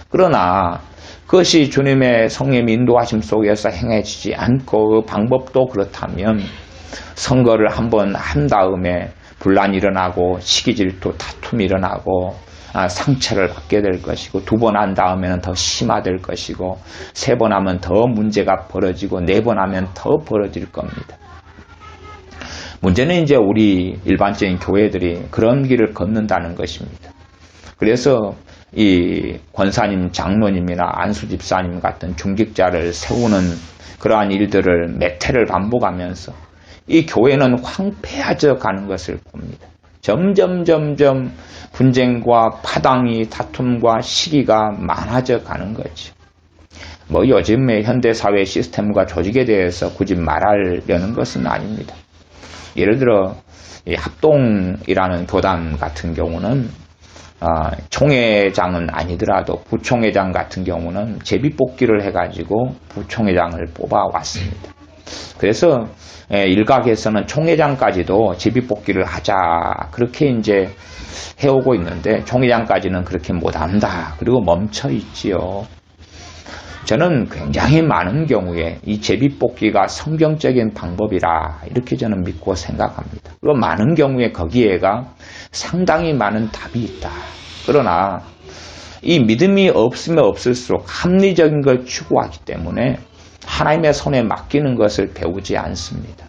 그러나 그것이 주님의 성령 인도하심 속에서 행해지지 않고 그 방법도 그렇다면 선거를 한번 한 다음에 분란이 일어나고 시기질투 다툼이 일어나고 상처를 받게 될 것이고 두 번 한 다음에는 더 심화될 것이고 세 번 하면 더 문제가 벌어지고 네 번 하면 더 벌어질 겁니다. 문제는 이제 우리 일반적인 교회들이 그런 길을 걷는다는 것입니다. 그래서 이 권사님, 장로님이나 안수집사님 같은 중직자를 세우는 그러한 일들을 몇 해를 반복하면서 이 교회는 황폐해져 가는 것을 봅니다. 점점 분쟁과 파당이 다툼과 시기가 많아져 가는 거죠. 요즘의 현대사회 시스템과 조직에 대해서 굳이 말하려는 것은 아닙니다. 예를 들어 이 합동이라는 교단 같은 경우는 총회장은 아니더라도 부총회장 같은 경우는 제비뽑기를 해가지고 부총회장을 뽑아왔습니다. 그래서 일각에서는 총회장까지도 제비뽑기를 하자 그렇게 이제 해오고 있는데 총회장까지는 그렇게 못한다. 그리고 멈춰 있지요. 저는 굉장히 많은 경우에 이 제비뽑기가 성경적인 방법이라 이렇게 저는 믿고 생각합니다. 그리고 많은 경우에 거기에가 상당히 많은 답이 있다. 그러나 이 믿음이 없으면 없을수록 합리적인 걸 추구하기 때문에 하나님의 손에 맡기는 것을 배우지 않습니다.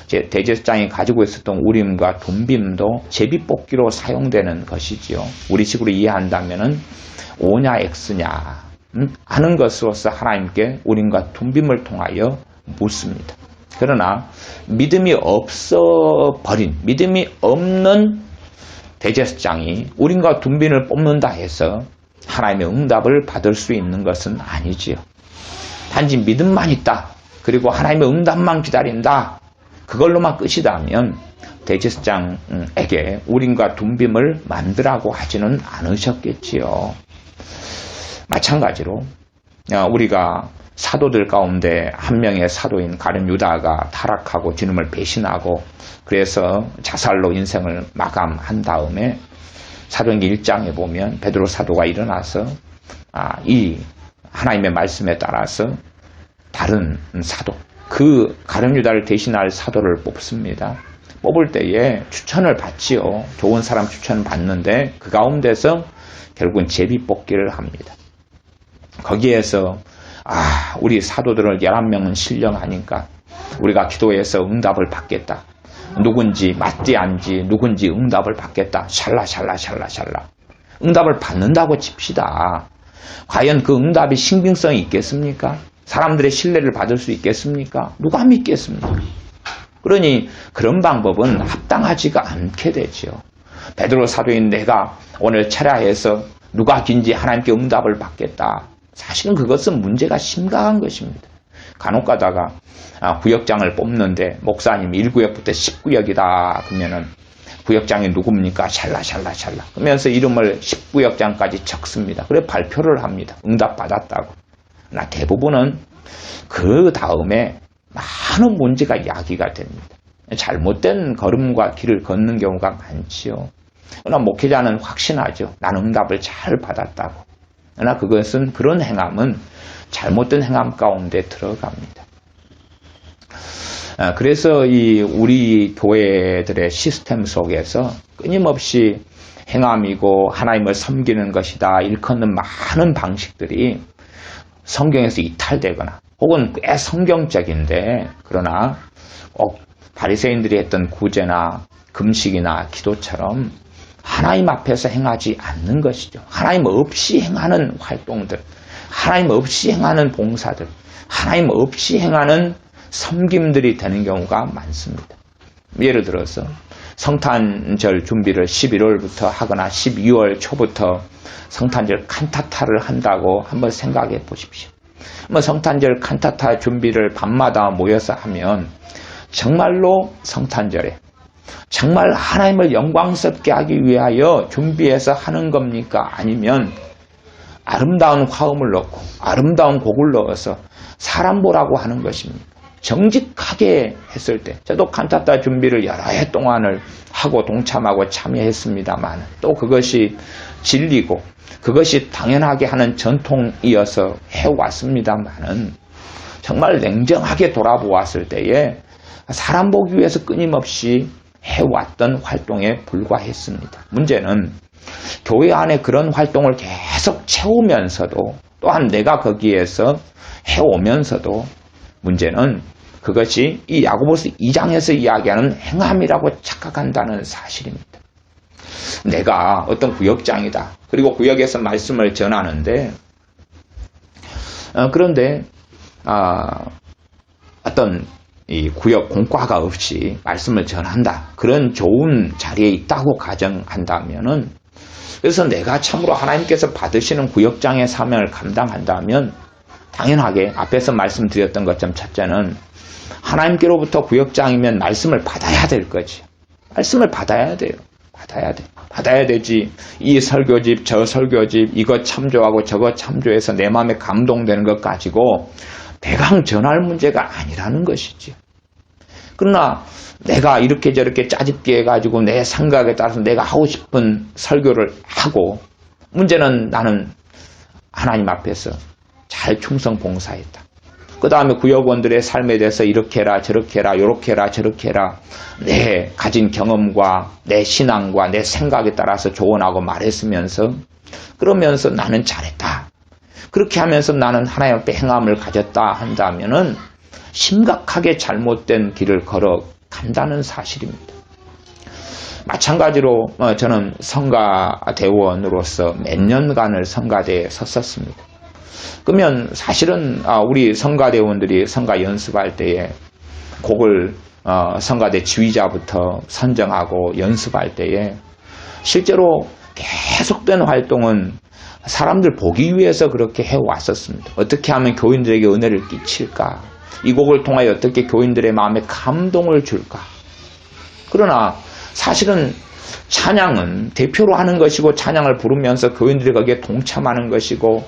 대제사장이 가지고 있었던 우림과 둠빔도 제비뽑기로 사용되는 것이지요. 우리식으로 이해한다면은 O냐 X냐 하는 것으로서 하나님께 우림과 둠빔을 통하여 묻습니다. 그러나 믿음이 없어버린, 믿음이 없는 대제사장이 우림과 둠빔을 뽑는다 해서 하나님의 응답을 받을 수 있는 것은 아니지요. 단지 믿음만 있다. 그리고 하나님의 응답만 기다린다. 그걸로만 끝이다면 대제사장에게 우림과 둠빔을 만들라고 하지는 않으셨겠지요. 마찬가지로 우리가 사도들 가운데 한 명의 사도인 가룟 유다가 타락하고 주님을 배신하고 그래서 자살로 인생을 마감한 다음에 사도행전 1장에 보면 베드로 사도가 일어나서 이 하나님의 말씀에 따라서 다른 사도, 그 가룟 유다를 대신할 사도를 뽑습니다. 뽑을 때에 추천을 받지요. 좋은 사람 추천을 받는데 그 가운데서 결국은 제비뽑기를 합니다. 거기에서 우리 사도들을 11명은 신령하니까 우리가 기도해서 응답을 받겠다. 누군지 맞디안지 누군지 응답을 받겠다. 샬라. 응답을 받는다고 칩시다. 과연 그 응답이 신빙성이 있겠습니까? 사람들의 신뢰를 받을 수 있겠습니까? 누가 믿겠습니까? 그러니 그런 방법은 합당하지가 않게 되죠. 베드로 사도인 내가 오늘 철야해서 누가 긴지 하나님께 응답을 받겠다. 사실은 그것은 문제가 심각한 것입니다. 간혹 가다가 구역장을 뽑는데 목사님 1구역부터 10구역이다 그러면은 구역장이 누굽니까? 샬라 그러면서 이름을 10구역장까지 적습니다. 그래 발표를 합니다. 응답 받았다고. 나 대부분은 그 다음에 많은 문제가 야기가 됩니다. 잘못된 걸음과 길을 걷는 경우가 많지요. 그러나 목회자는 확신하죠. 나는 응답을 잘 받았다고. 그러나 그것은 그런 행함은 잘못된 행함 가운데 들어갑니다. 그래서 우리 교회들의 시스템 속에서 끊임없이 행함이고 하나님을 섬기는 것이다 일컫는 많은 방식들이 성경에서 이탈되거나 혹은 꽤 성경적인데 그러나 꼭 바리새인들이 했던 구제나 금식이나 기도처럼 하나님 앞에서 행하지 않는 것이죠. 하나님 없이 행하는 활동들, 하나님 없이 행하는 봉사들, 하나님 없이 행하는 섬김들이 되는 경우가 많습니다. 예를 들어서 성탄절 준비를 11월부터 하거나 12월 초부터 성탄절 칸타타를 한다고 한번 생각해 보십시오. 성탄절 칸타타 준비를 밤마다 모여서 하면 정말로 성탄절에 정말 하나님을 영광스럽게 하기 위하여 준비해서 하는 겁니까? 아니면 아름다운 화음을 넣고 아름다운 곡을 넣어서 사람 보라고 하는 것입니까? 정직하게 했을 때 저도 칸타타 준비를 여러 해 동안을 하고 동참하고 참여했습니다만 또 그것이 진리고 그것이 당연하게 하는 전통이어서 해왔습니다만은 정말 냉정하게 돌아보았을 때에 사람 보기 위해서 끊임없이 해왔던 활동에 불과했습니다. 문제는 교회 안에 그런 활동을 계속 채우면서도 또한 내가 거기에서 해오면서도 문제는 그것이 이 야고보서 2장에서 이야기하는 행함이라고 착각한다는 사실입니다. 내가 어떤 구역장이다. 그리고 구역에서 말씀을 전하는데 그런데 어떤 이 구역 공과가 없이 말씀을 전한다. 그런 좋은 자리에 있다고 가정한다면은 그래서 내가 참으로 하나님께서 받으시는 구역장의 사명을 감당한다면 당연하게 앞에서 말씀드렸던 것처럼 첫째는 하나님께로부터 구역장이면 말씀을 받아야 될 거지. 말씀을 받아야 돼요. 받아야 되지. 이 설교집, 저 설교집, 이거 참조하고 저거 참조해서 내 마음에 감동되는 것 가지고 대강 전할 문제가 아니라는 것이지. 그러나 내가 이렇게 저렇게 짜집기 해가지고 내 생각에 따라서 내가 하고 싶은 설교를 하고 문제는 나는 하나님 앞에서 잘 충성 봉사했다. 그 다음에 구역원들의 삶에 대해서 이렇게 해라 저렇게 해라 요렇게 해라 저렇게 해라 내 가진 경험과 내 신앙과 내 생각에 따라서 조언하고 말했으면서 그러면서 나는 잘했다. 그렇게 하면서 나는 하나님 앞에 행함을 가졌다 한다면은 심각하게 잘못된 길을 걸어간다는 사실입니다. 마찬가지로 저는 성가대원으로서 몇 년간을 성가대에 섰었습니다. 그러면 사실은 우리 성가대원들이 성가 연습할 때에 곡을 성가대 지휘자부터 선정하고 연습할 때에 실제로 계속된 활동은 사람들 보기 위해서 그렇게 해왔었습니다. 어떻게 하면 교인들에게 은혜를 끼칠까? 이 곡을 통하여 어떻게 교인들의 마음에 감동을 줄까? 그러나 사실은 찬양은 대표로 하는 것이고 찬양을 부르면서 교인들이 거기에 동참하는 것이고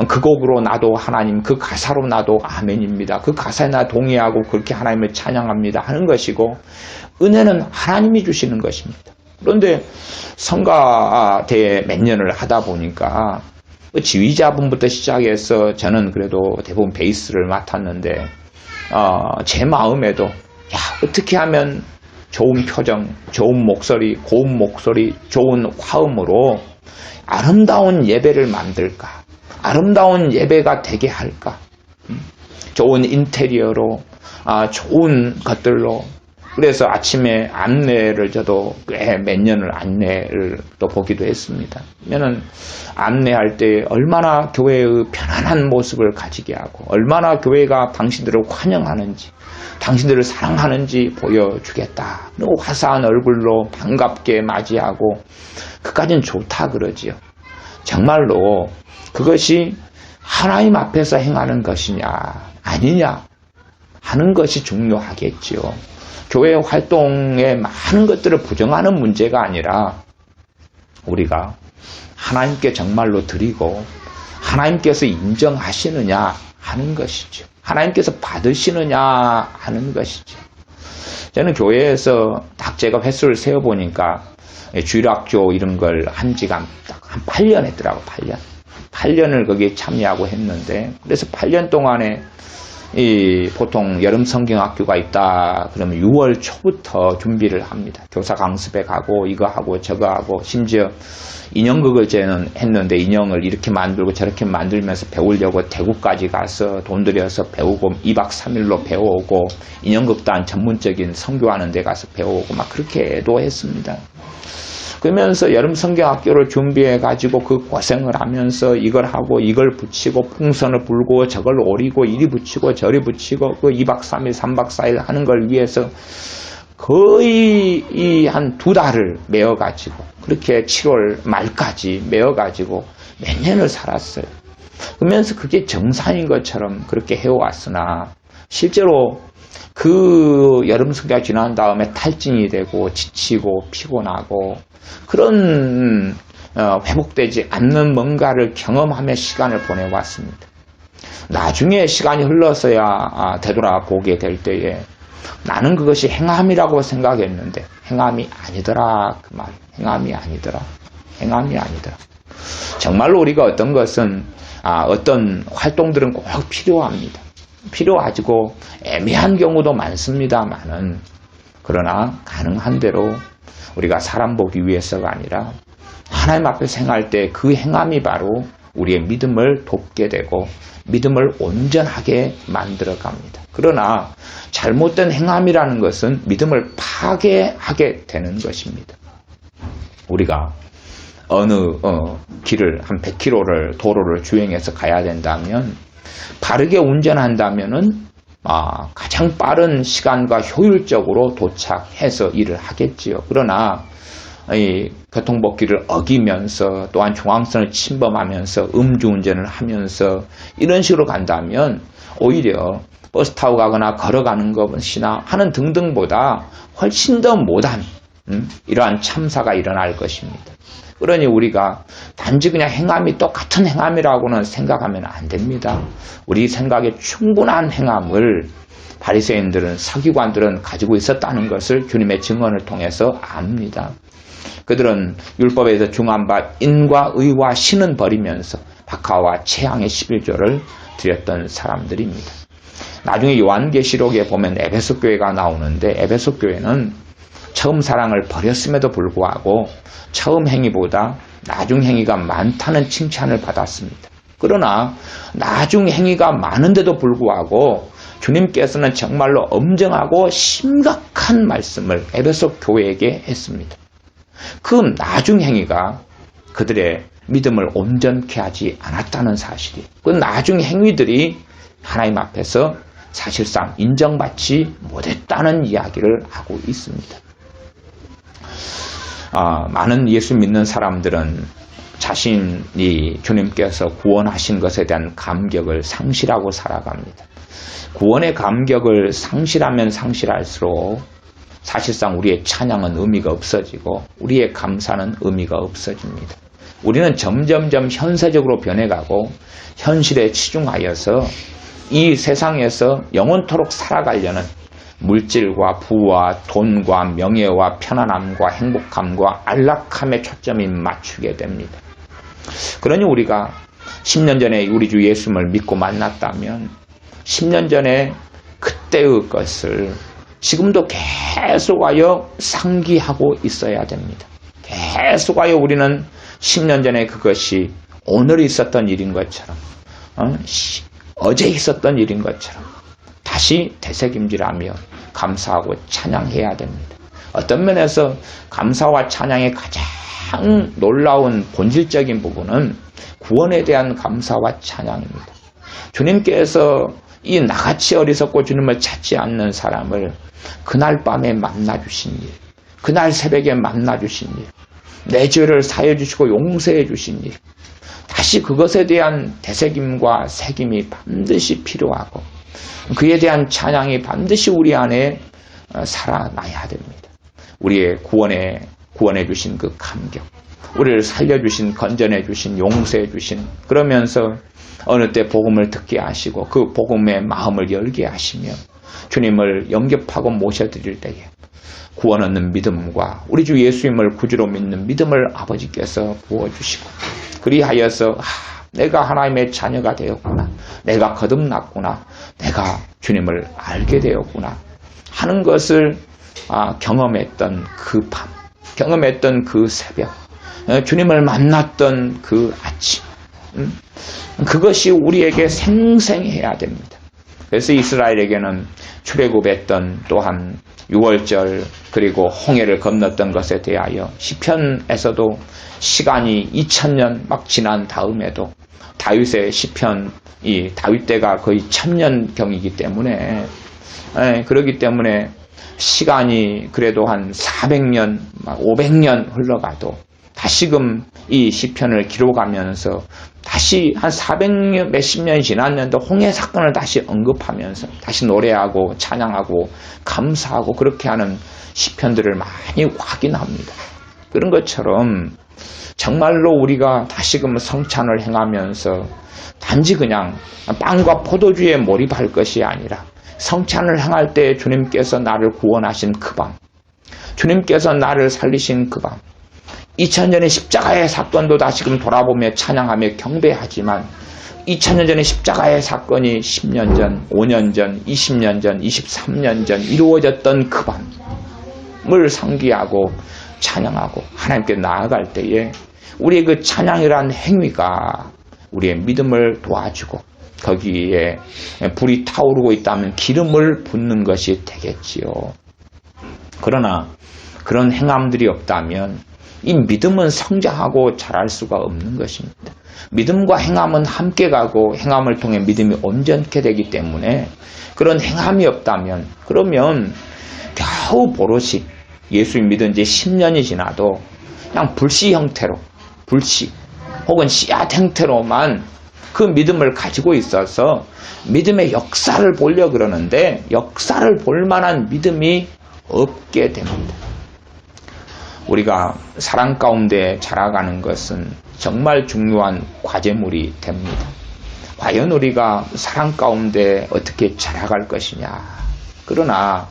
그 곡으로 나도 하나님, 그 가사로 나도 아멘입니다. 그 가사에 나 동의하고 그렇게 하나님을 찬양합니다 하는 것이고 은혜는 하나님이 주시는 것입니다. 그런데 성가대에 몇 년을 하다 보니까 지휘자분부터 시작해서 저는 그래도 대부분 베이스를 맡았는데 제 마음에도 어떻게 하면 좋은 표정, 좋은 목소리, 고운 목소리, 좋은 화음으로 아름다운 예배를 만들까? 아름다운 예배가 되게 할까? 좋은 인테리어로, 좋은 것들로 그래서 아침에 안내를 저도 꽤 몇 년을 안내를 또 보기도 했습니다. 그러면은 안내할 때 얼마나 교회의 편안한 모습을 가지게 하고 얼마나 교회가 당신들을 환영하는지 당신들을 사랑하는지 보여주겠다. 그리고 화사한 얼굴로 반갑게 맞이하고 그까지는 좋다 그러지요. 정말로 그것이 하나님 앞에서 행하는 것이냐 아니냐 하는 것이 중요하겠지요. 교회 활동의 많은 것들을 부정하는 문제가 아니라 우리가 하나님께 정말로 드리고 하나님께서 인정하시느냐 하는 것이죠. 하나님께서 받으시느냐 하는 것이죠. 저는 교회에서 딱 제가 횟수를 세어보니까 주일학교 이런 걸 한 지가 한 8년 했더라고. 8년을 거기에 참여하고 했는데 그래서 8년 동안에 보통 여름 성경학교가 있다 그러면 6월 초부터 준비를 합니다. 교사 강습에 가고 이거 하고 저거 하고 심지어 인형극을 저는 했는데 인형을 이렇게 만들고 저렇게 만들면서 배우려고 대구까지 가서 돈 들여서 배우고 2박 3일로 배워오고 인형극단 전문적인 선교하는 데 가서 배워오고 막 그렇게도 했습니다. 그러면서 여름 성경학교를 준비해 가지고 그 고생을 하면서 이걸 하고 이걸 붙이고 풍선을 불고 저걸 오리고 이리 붙이고 저리 붙이고 그 2박 3일 3박 4일 하는 걸 위해서 거의 한 2달을 메어 가지고 그렇게 7월 말까지 메어 가지고 몇 년을 살았어요. 그러면서 그게 정상인 것처럼 그렇게 해왔으나 실제로 그 여름 성경이 지난 다음에 탈진이 되고 지치고 피곤하고 그런 회복되지 않는 뭔가를 경험하며 시간을 보내왔습니다. 나중에 시간이 흘러서야 되돌아보게 될 때에 나는 그것이 행함이라고 생각했는데 행함이 아니더라 그 말. 행함이 아니더라. 정말로 우리가 어떤 것은 어떤 활동들은 꼭 필요합니다. 필요하고 애매한 경우도 많습니다만은 그러나 가능한 대로 우리가 사람 보기 위해서가 아니라 하나님 앞에 행할 때 그 행함이 바로 우리의 믿음을 돕게 되고 믿음을 온전하게 만들어 갑니다. 그러나 잘못된 행함이라는 것은 믿음을 파괴하게 되는 것입니다. 우리가 어느 길을 한 100km를 도로를 주행해서 가야 된다면 바르게 운전한다면은 가장 빠른 시간과 효율적으로 도착해서 일을 하겠지요. 그러나 이 교통법규를 어기면서 또한 중앙선을 침범하면서 음주운전을 하면서 이런 식으로 간다면 오히려 버스 타고 가거나 걸어가는 것이나 하는 등등보다 훨씬 더 못한 이러한 참사가 일어날 것입니다. 그러니 우리가 단지 그냥 행함이 똑같은 행함이라고는 생각하면 안 됩니다. 우리 생각에 충분한 행함을 바리새인들은 서기관들은 가지고 있었다는 것을 주님의 증언을 통해서 압니다. 그들은 율법에서 중한 바 인과 의와 신은 버리면서 박하와 재앙의 11조를 드렸던 사람들입니다. 나중에 요한계시록에 보면 에베소 교회가 나오는데 에베소 교회는 처음 사랑을 버렸음에도 불구하고 처음 행위보다 나중 행위가 많다는 칭찬을 받았습니다. 그러나 나중 행위가 많은데도 불구하고 주님께서는 정말로 엄정하고 심각한 말씀을 에베소 교회에게 했습니다. 그 나중 행위가 그들의 믿음을 온전케 하지 않았다는 사실이 그 나중 행위들이 하나님 앞에서 사실상 인정받지 못했다는 이야기를 하고 있습니다. 많은 예수 믿는 사람들은 자신이 주님께서 구원하신 것에 대한 감격을 상실하고 살아갑니다. 구원의 감격을 상실하면 상실할수록 사실상 우리의 찬양은 의미가 없어지고 우리의 감사는 의미가 없어집니다. 우리는 점점점 현세적으로 변해가고 현실에 치중하여서 이 세상에서 영원토록 살아가려는 물질과 부와 돈과 명예와 편안함과 행복함과 안락함에 초점이 맞추게 됩니다. 그러니 우리가 10년 전에 우리 주 예수님을 믿고 만났다면 10년 전에 그때의 것을 지금도 계속하여 상기하고 있어야 됩니다. 계속하여 우리는 10년 전에 그것이 오늘 있었던 일인 것처럼 어제 있었던 일인 것처럼 다시 되새김질하며 감사하고 찬양해야 됩니다. 어떤 면에서 감사와 찬양의 가장 놀라운 본질적인 부분은 구원에 대한 감사와 찬양입니다. 주님께서 이 나같이 어리석고 주님을 찾지 않는 사람을 그날 밤에 만나주신 일, 그날 새벽에 만나주신 일, 내 죄를 사해 주시고 용서해 주신 일, 다시 그것에 대한 되새김과 새김이 반드시 필요하고 그에 대한 찬양이 반드시 우리 안에 살아나야 됩니다. 우리의 구원해 주신 그 감격, 우리를 살려주신, 건전해 주신, 용서해 주신, 그러면서 어느 때 복음을 듣게 하시고 그 복음의 마음을 열게 하시며 주님을 영접하고 모셔드릴 때에 구원 얻는 믿음과 우리 주 예수님을 구주로 믿는 믿음을 아버지께서 부어주시고 그리하여서 내가 하나님의 자녀가 되었구나, 내가 거듭났구나, 내가 주님을 알게 되었구나 하는 것을 경험했던 그 밤, 경험했던 그 새벽, 주님을 만났던 그 아침, 그것이 우리에게 생생해야 됩니다. 그래서 이스라엘에게는 출애굽했던 또한 6월절 그리고 홍해를 건넜던 것에 대하여 시편에서도 시간이 2000년 막 지난 다음에도 다윗의 시편이 다윗 때가 거의 1000년경이기 때문에 그렇기 때문에 시간이 그래도 한 400년, 500년 흘러가도 다시금 이 시편을 기록하면서 다시 한 400년 몇십 년이 지났는데 홍해 사건을 다시 언급하면서 다시 노래하고 찬양하고 감사하고 그렇게 하는 시편들을 많이 확인합니다. 그런 것처럼 정말로 우리가 다시금 성찬을 행하면서 단지 그냥 빵과 포도주에 몰입할 것이 아니라 성찬을 행할 때 주님께서 나를 구원하신 그 밤, 주님께서 나를 살리신 그 밤, 2000년의 십자가의 사건도 다시금 돌아보며 찬양하며 경배하지만 2000년 전의 십자가의 사건이 10년 전, 5년 전, 20년 전, 23년 전 이루어졌던 그 밤을 상기하고 찬양하고 하나님께 나아갈 때에 우리의 그 찬양이란 행위가 우리의 믿음을 도와주고 거기에 불이 타오르고 있다면 기름을 붓는 것이 되겠지요. 그러나 그런 행함들이 없다면 이 믿음은 성장하고 자랄 수가 없는 것입니다. 믿음과 행함은 함께 가고 행함을 통해 믿음이 온전케 되기 때문에 그런 행함이 없다면 그러면 겨우 보롯이 예수님 믿은 지 10년이 지나도 그냥 불씨 형태로 불씨 혹은 씨앗 형태로만 그 믿음을 가지고 있어서 믿음의 역사를 보려 그러는데 역사를 볼 만한 믿음이 없게 됩니다. 우리가 사랑 가운데 자라가는 것은 정말 중요한 과제물이 됩니다. 과연 우리가 사랑 가운데 어떻게 자라갈 것이냐. 그러나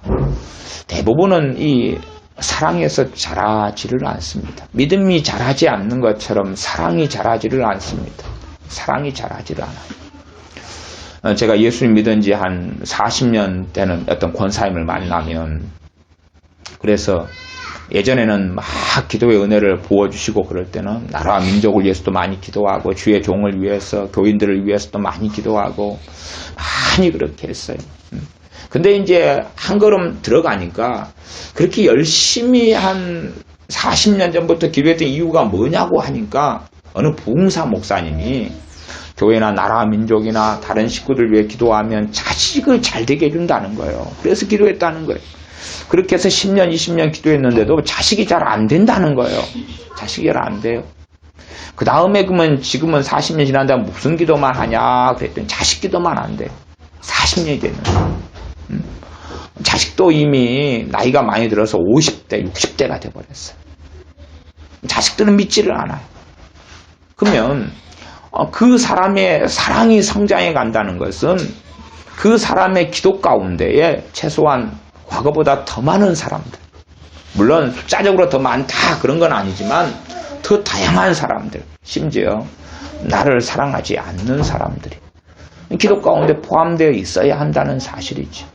대부분은 이 사랑에서 자라지를 않습니다. 믿음이 자라지 않는 것처럼 사랑이 자라지를 않습니다. 사랑이 자라지를 않아요. 제가 예수님 믿은 지 한 40년 되는 어떤 권사님을 만나면 그래서 예전에는 막 기도의 은혜를 부어주시고 그럴 때는 나라와 민족을 위해서도 많이 기도하고 주의 종을 위해서 교인들을 위해서도 많이 기도하고 많이 그렇게 했어요. 근데 이제 한 걸음 들어가니까 그렇게 열심히 한 40년 전부터 기도했던 이유가 뭐냐고 하니까 어느 부흥사 목사님이 교회나 나라 민족이나 다른 식구들 위해 기도하면 자식을 잘 되게 해준다는 거예요. 그래서 기도했다는 거예요. 그렇게 해서 10년, 20년 기도했는데도 자식이 잘 안 된다는 거예요. 자식이 잘 안 돼요. 그 다음에 그러면 지금은 40년 지난 다음에 무슨 기도만 하냐 그랬더니 자식 기도만 안 돼. 40년이 됐는데. 자식도 이미 나이가 많이 들어서 50대, 60대가 돼버렸어요. 자식들은 믿지를 않아요. 그러면 그 사람의 사랑이 성장해 간다는 것은 그 사람의 기도 가운데에 최소한 과거보다 더 많은 사람들, 물론 숫자적으로 더 많다 그런 건 아니지만 더 다양한 사람들, 심지어 나를 사랑하지 않는 사람들이 기도 가운데 포함되어 있어야 한다는 사실이죠.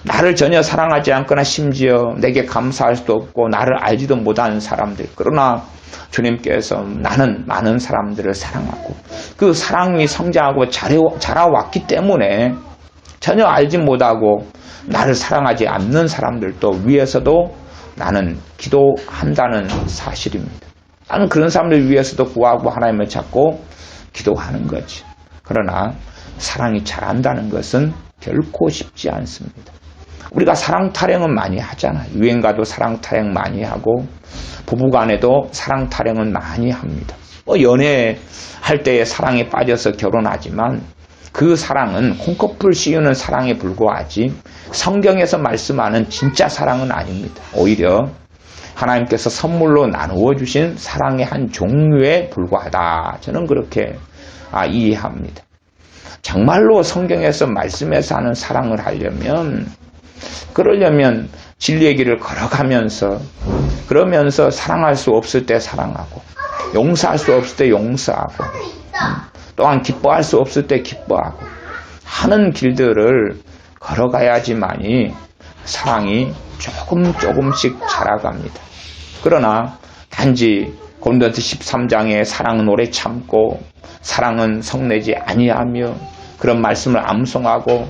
나를 전혀 사랑하지 않거나 심지어 내게 감사할 수도 없고 나를 알지도 못하는 사람들, 그러나 주님께서 나는 많은 사람들을 사랑하고 그 사랑이 성장하고 자라왔기 때문에 전혀 알지 못하고 나를 사랑하지 않는 사람들도 위해서도 나는 기도한다는 사실입니다. 나는 그런 사람들 위해서도 구하고 하나님을 찾고 기도하는 거지. 그러나 사랑이 잘한다는 것은 결코 쉽지 않습니다. 우리가 사랑 타령은 많이 하잖아요. 유행가도 사랑 타령 많이 하고 부부간에도 사랑 타령은 많이 합니다. 연애할 때의 사랑에 빠져서 결혼하지만 그 사랑은 콩커풀 씌우는 사랑에 불과하지 성경에서 말씀하는 진짜 사랑은 아닙니다. 오히려 하나님께서 선물로 나누어 주신 사랑의 한 종류에 불과하다. 저는 그렇게 이해합니다. 정말로 성경에서 말씀에서 하는 사랑을 하려면 그러려면 진리의 길을 걸어가면서 그러면서 사랑할 수 없을 때 사랑하고 용서할 수 없을 때 용서하고 또한 기뻐할 수 없을 때 기뻐하고 하는 길들을 걸어가야지만이 사랑이 조금씩 자라갑니다. 그러나 단지 고린도서 13장에 사랑은 오래 참고 사랑은 성내지 아니하며 그런 말씀을 암송하고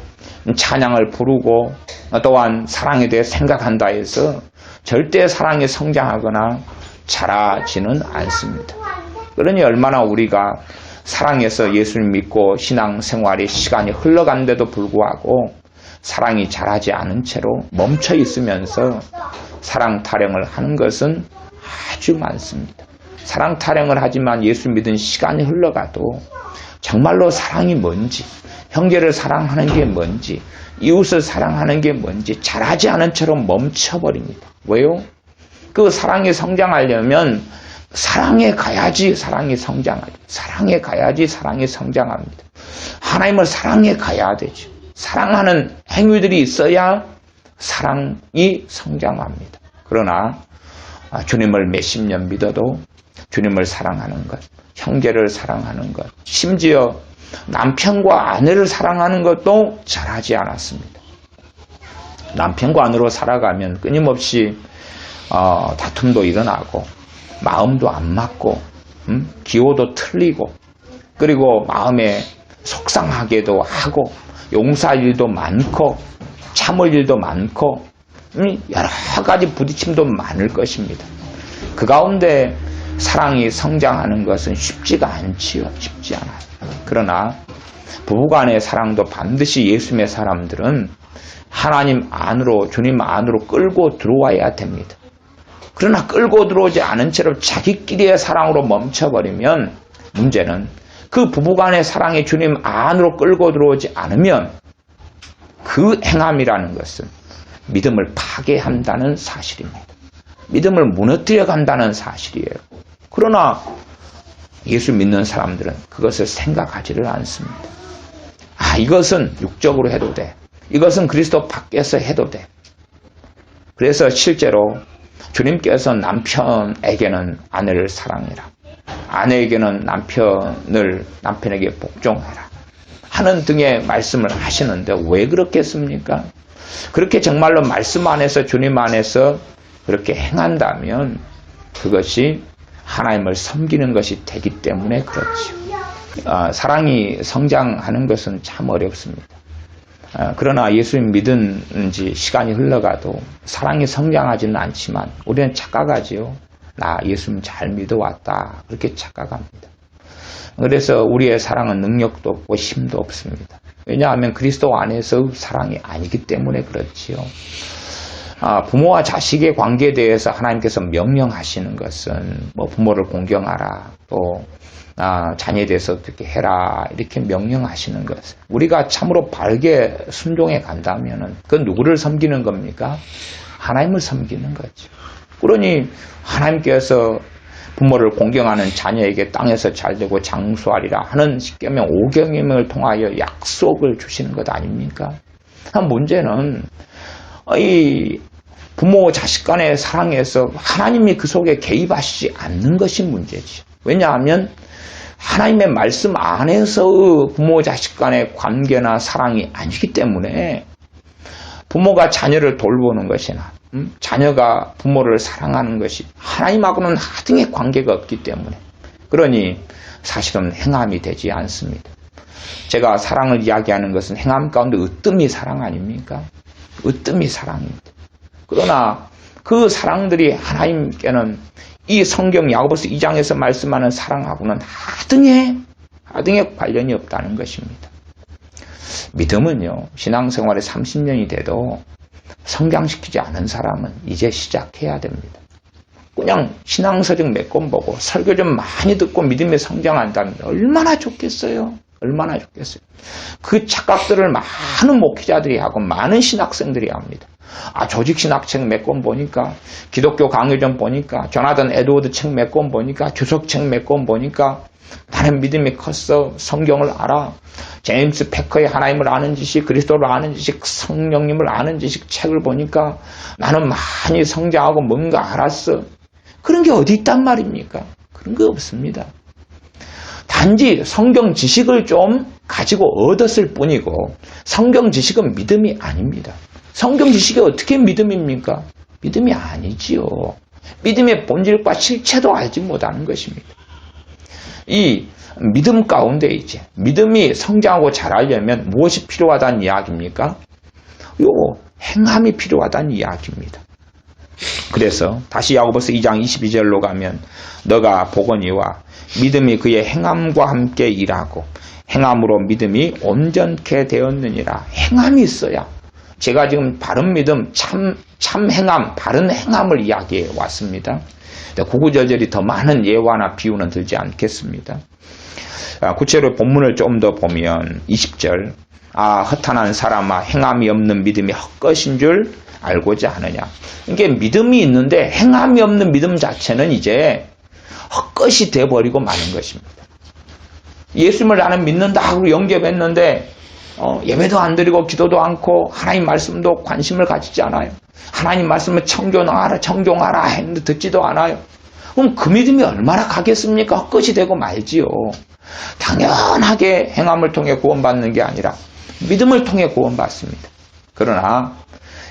찬양을 부르고 또한 사랑에 대해 생각한다 해서 절대 사랑이 성장하거나 자라지는 않습니다. 그러니 얼마나 우리가 사랑해서 예수를 믿고 신앙생활의 시간이 흘러간데도 불구하고 사랑이 자라지 않은 채로 멈춰 있으면서 사랑 타령을 하는 것은 아주 많습니다. 사랑 타령을 하지만 예수 믿은 시간이 흘러가도 정말로 사랑이 뭔지, 형제를 사랑하는 게 뭔지, 이웃을 사랑하는 게 뭔지 잘하지 않은 채로 멈춰버립니다. 왜요? 그 사랑이 성장하려면 사랑에 가야지 사랑이 성장하죠. 사랑에 가야지 사랑이 성장합니다. 하나님을 사랑에 가야 되죠. 사랑하는 행위들이 있어야 사랑이 성장합니다. 그러나 주님을 몇십 년 믿어도 주님을 사랑하는 것, 형제를 사랑하는 것, 심지어 남편과 아내를 사랑하는 것도 잘하지 않았습니다. 남편과 아내로 살아가면 끊임없이 다툼도 일어나고 마음도 안 맞고 기호도 틀리고 그리고 마음에 속상하게도 하고 용서할 일도 많고 참을 일도 많고 여러 가지 부딪힘도 많을 것입니다. 그 가운데 사랑이 성장하는 것은 쉽지가 않지요. 쉽지 않아요. 그러나 부부간의 사랑도 반드시 예수님의 사람들은 하나님 안으로 주님 안으로 끌고 들어와야 됩니다. 그러나 끌고 들어오지 않은 채로 자기끼리의 사랑으로 멈춰버리면 문제는 그 부부간의 사랑이 주님 안으로 끌고 들어오지 않으면 그 행함이라는 것은 믿음을 파괴한다는 사실입니다. 믿음을 무너뜨려 간다는 사실이에요. 그러나 예수 믿는 사람들은 그것을 생각하지를 않습니다. 이것은 육적으로 해도 돼. 이것은 그리스도 밖에서 해도 돼. 그래서 실제로 주님께서 남편에게는 아내를 사랑해라. 아내에게는 남편에게 복종해라. 하는 등의 말씀을 하시는데 왜 그렇겠습니까? 그렇게 정말로 말씀 안에서 주님 안에서 그렇게 행한다면 그것이 하나님을 섬기는 것이 되기 때문에 그렇죠. 사랑이 성장하는 것은 참 어렵습니다. 그러나 예수님 믿은 지 시간이 흘러가도 사랑이 성장하지는 않지만 우리는 착각하지요. 나 예수님 잘 믿어왔다. 그렇게 착각합니다. 그래서 우리의 사랑은 능력도 없고 힘도 없습니다. 왜냐하면 그리스도 안에서 사랑이 아니기 때문에 그렇지요. 부모와 자식의 관계에 대해서 하나님께서 명령하시는 것은 부모를 공경하라, 또 자녀에 대해서 어떻게 해라 이렇게 명령하시는 것. 우리가 참으로 바르게 순종해 간다면 그건 누구를 섬기는 겁니까? 하나님을 섬기는 거죠. 그러니 하나님께서 부모를 공경하는 자녀에게 땅에서 잘되고 장수하리라 하는 십계명 5계명을 통하여 약속을 주시는 것 아닙니까? 문제는 이 부모 자식 간의 사랑에서 하나님이 그 속에 개입하시지 않는 것이 문제지. 왜냐하면 하나님의 말씀 안에서 부모 자식 간의 관계나 사랑이 아니기 때문에 부모가 자녀를 돌보는 것이나 자녀가 부모를 사랑하는 것이 하나님하고는 하등의 관계가 없기 때문에 그러니 사실은 행함이 되지 않습니다. 제가 사랑을 이야기하는 것은 행함 가운데 으뜸이 사랑 아닙니까? 으뜸이 사랑입니다. 그러나 그 사랑들이 하나님께는 이 성경 야고보서 2장에서 말씀하는 사랑하고는 하등에 관련이 없다는 것입니다. 믿음은요, 신앙생활에 30년이 돼도 성장시키지 않은 사람은 이제 시작해야 됩니다. 그냥 신앙서적 몇 권 보고 설교 좀 많이 듣고 믿음에 성장한다면 얼마나 좋겠어요. 얼마나 좋겠어요. 그 착각들을 많은 목회자들이 하고 많은 신학생들이 합니다. 조직신학책 몇 권 보니까, 기독교 강요전 보니까, 조나단 에드워드 책 몇 권 보니까, 주석책 몇 권 보니까 나는 믿음이 컸어. 성경을 알아. 제임스 패커의 하나님을 아는 지식, 그리스도를 아는 지식, 성령님을 아는 지식 책을 보니까 나는 많이 성장하고 뭔가 알았어. 그런 게 어디 있단 말입니까? 그런 게 없습니다. 단지 성경 지식을 좀 가지고 얻었을 뿐이고 성경 지식은 믿음이 아닙니다. 성경 지식이 어떻게 믿음입니까? 믿음이 아니지요. 믿음의 본질과 실체도 알지 못하는 것입니다. 이 믿음 가운데 이제 믿음이 성장하고 자라려면 무엇이 필요하다는 이야기입니까? 행함이 필요하다는 이야기입니다. 그래서 다시 야고보서 2장 22절로 가면 너가 보거니와 믿음이 그의 행함과 함께 일하고 행함으로 믿음이 온전케 되었느니라. 행함이 있어야. 제가 지금 바른 믿음, 참 행함, 바른 행함을 이야기해 왔습니다. 구구절절이 더 많은 예화나 비유는 들지 않겠습니다. 구체로 본문을 좀 더 보면 20절 허탄한 사람아 행함이 없는 믿음이 헛것인 줄 알고자 하느냐. 이게 믿음이 있는데 행함이 없는 믿음 자체는 이제 헛것이 돼버리고 마는 것입니다. 예수님을 나는 믿는다 하고 영접했는데 예배도 안 드리고 기도도 않고 하나님 말씀도 관심을 가지지 않아요. 하나님 말씀을 청종하라 했는데 듣지도 않아요. 그럼 그 믿음이 얼마나 가겠습니까? 헛것이 되고 말지요. 당연하게 행함을 통해 구원받는 게 아니라 믿음을 통해 구원받습니다. 그러나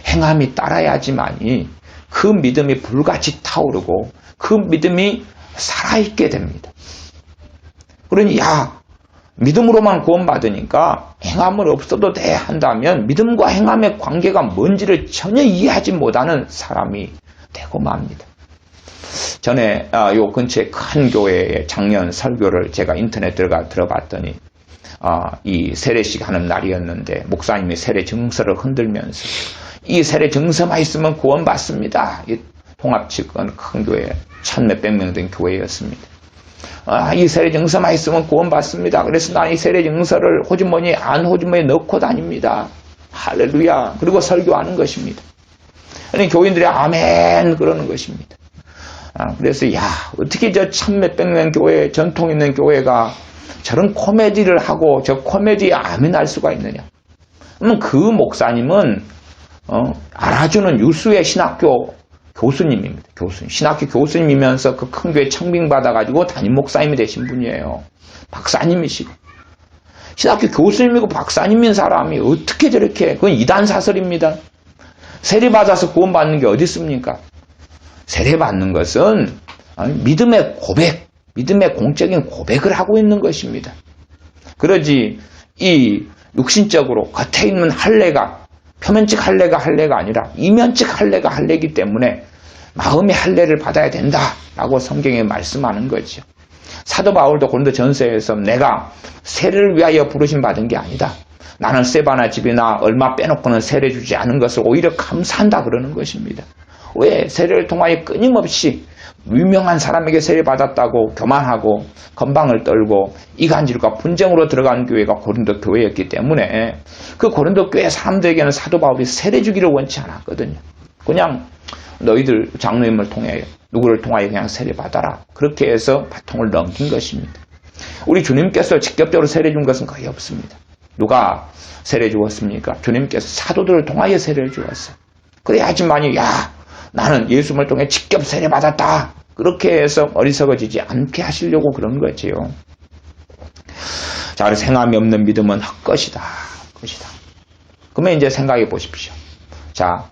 행함이 따라야지만이 그 믿음이 불같이 타오르고 그 믿음이 살아있게 됩니다. 그러니 믿음으로만 구원받으니까 행함은 없어도 돼 한다면 믿음과 행함의 관계가 뭔지를 전혀 이해하지 못하는 사람이 되고 맙니다. 전에 요 근처에 큰 교회의 작년 설교를 제가 인터넷 들어봤더니 이 세례식 하는 날이었는데 목사님이 세례 증서를 흔들면서 이 세례 증서만 있으면 구원받습니다. 이 통합측은 큰 교회 1,몇백 명 된 교회였습니다. 이 세례 증서만 있으면 구원받습니다. 그래서 나는 이 세례 증서를 안 호주머니에 넣고 다닙니다. 할렐루야. 그리고 설교하는 것입니다. 아니, 교인들이 아멘 그러는 것입니다. 그래서 어떻게 저 1,몇백 명 교회, 전통 있는 교회가 저런 코미디를 하고 저 코미디에 아멘할 수가 있느냐. 그러면 그 목사님은 알아주는 유수의 신학교 교수님입니다. 신학교 교수님이면서 그 큰 교회 청빙받아가지고 담임 목사님이 되신 분이에요. 박사님이시고. 신학교 교수님이고 박사님인 사람이 어떻게 저렇게, 그건 이단사설입니다. 세례받아서 구원받는 게 어디 있습니까? 세례받는 것은 믿음의 고백, 믿음의 공적인 고백을 하고 있는 것입니다. 그러지 이 육신적으로 겉에 있는 할례가 표면적 할례가 아니라 이면적 할례가 할례이기 때문에 마음의 할례를 받아야 된다라고 성경에 말씀하는 거죠. 사도 바울도 고린도 전서에서 내가 세례를 위하여 부르심 받은 게 아니다. 나는 세바나 집이나 얼마 빼놓고는 세례 주지 않은 것을 오히려 감사한다 그러는 것입니다. 왜? 세례를 통하여 끊임없이 유명한 사람에게 세례받았다고 교만하고 건방을 떨고 이간질과 분쟁으로 들어간 교회가 고린도 교회였기 때문에 그 고린도 교회 사람들에게는 사도 바울이 세례 주기를 원치 않았거든요. 그냥 너희들 장로님을 통해 누구를 통하여 그냥 세례받아라. 그렇게 해서 바통을 넘긴 것입니다. 우리 주님께서 직접적으로 세례 준 것은 거의 없습니다. 누가 세례 주었습니까? 주님께서 사도들을 통하여 세례를 주었어요. 그래야지만이 나는 예수님을 통해 직접 세례받았다. 그렇게 해서 어리석어지지 않게 하시려고 그런 거지요. 자, 그래서 행함이 없는 믿음은 헛것이다. 그러면 이제 생각해 보십시오. 자,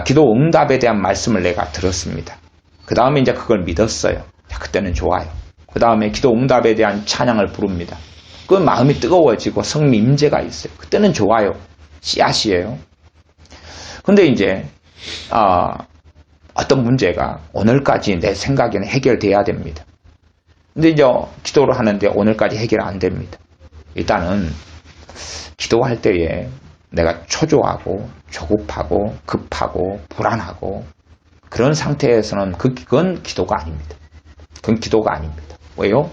기도 응답에 대한 말씀을 내가 들었습니다. 그 다음에 이제 그걸 믿었어요. 자, 그때는 좋아요. 그 다음에 기도 응답에 대한 찬양을 부릅니다. 그 마음이 뜨거워지고 성미 임재가 있어요. 그때는 좋아요. 씨앗이에요. 근데 이제 어떤 문제가 오늘까지 내 생각에는 해결돼야 됩니다. 근데 이제 기도를 하는데 오늘까지 해결 안 됩니다. 일단은 기도할 때에 내가 초조하고 조급하고 급하고 불안하고 그런 상태에서는 그건 기도가 아닙니다. 그건 기도가 아닙니다. 왜요?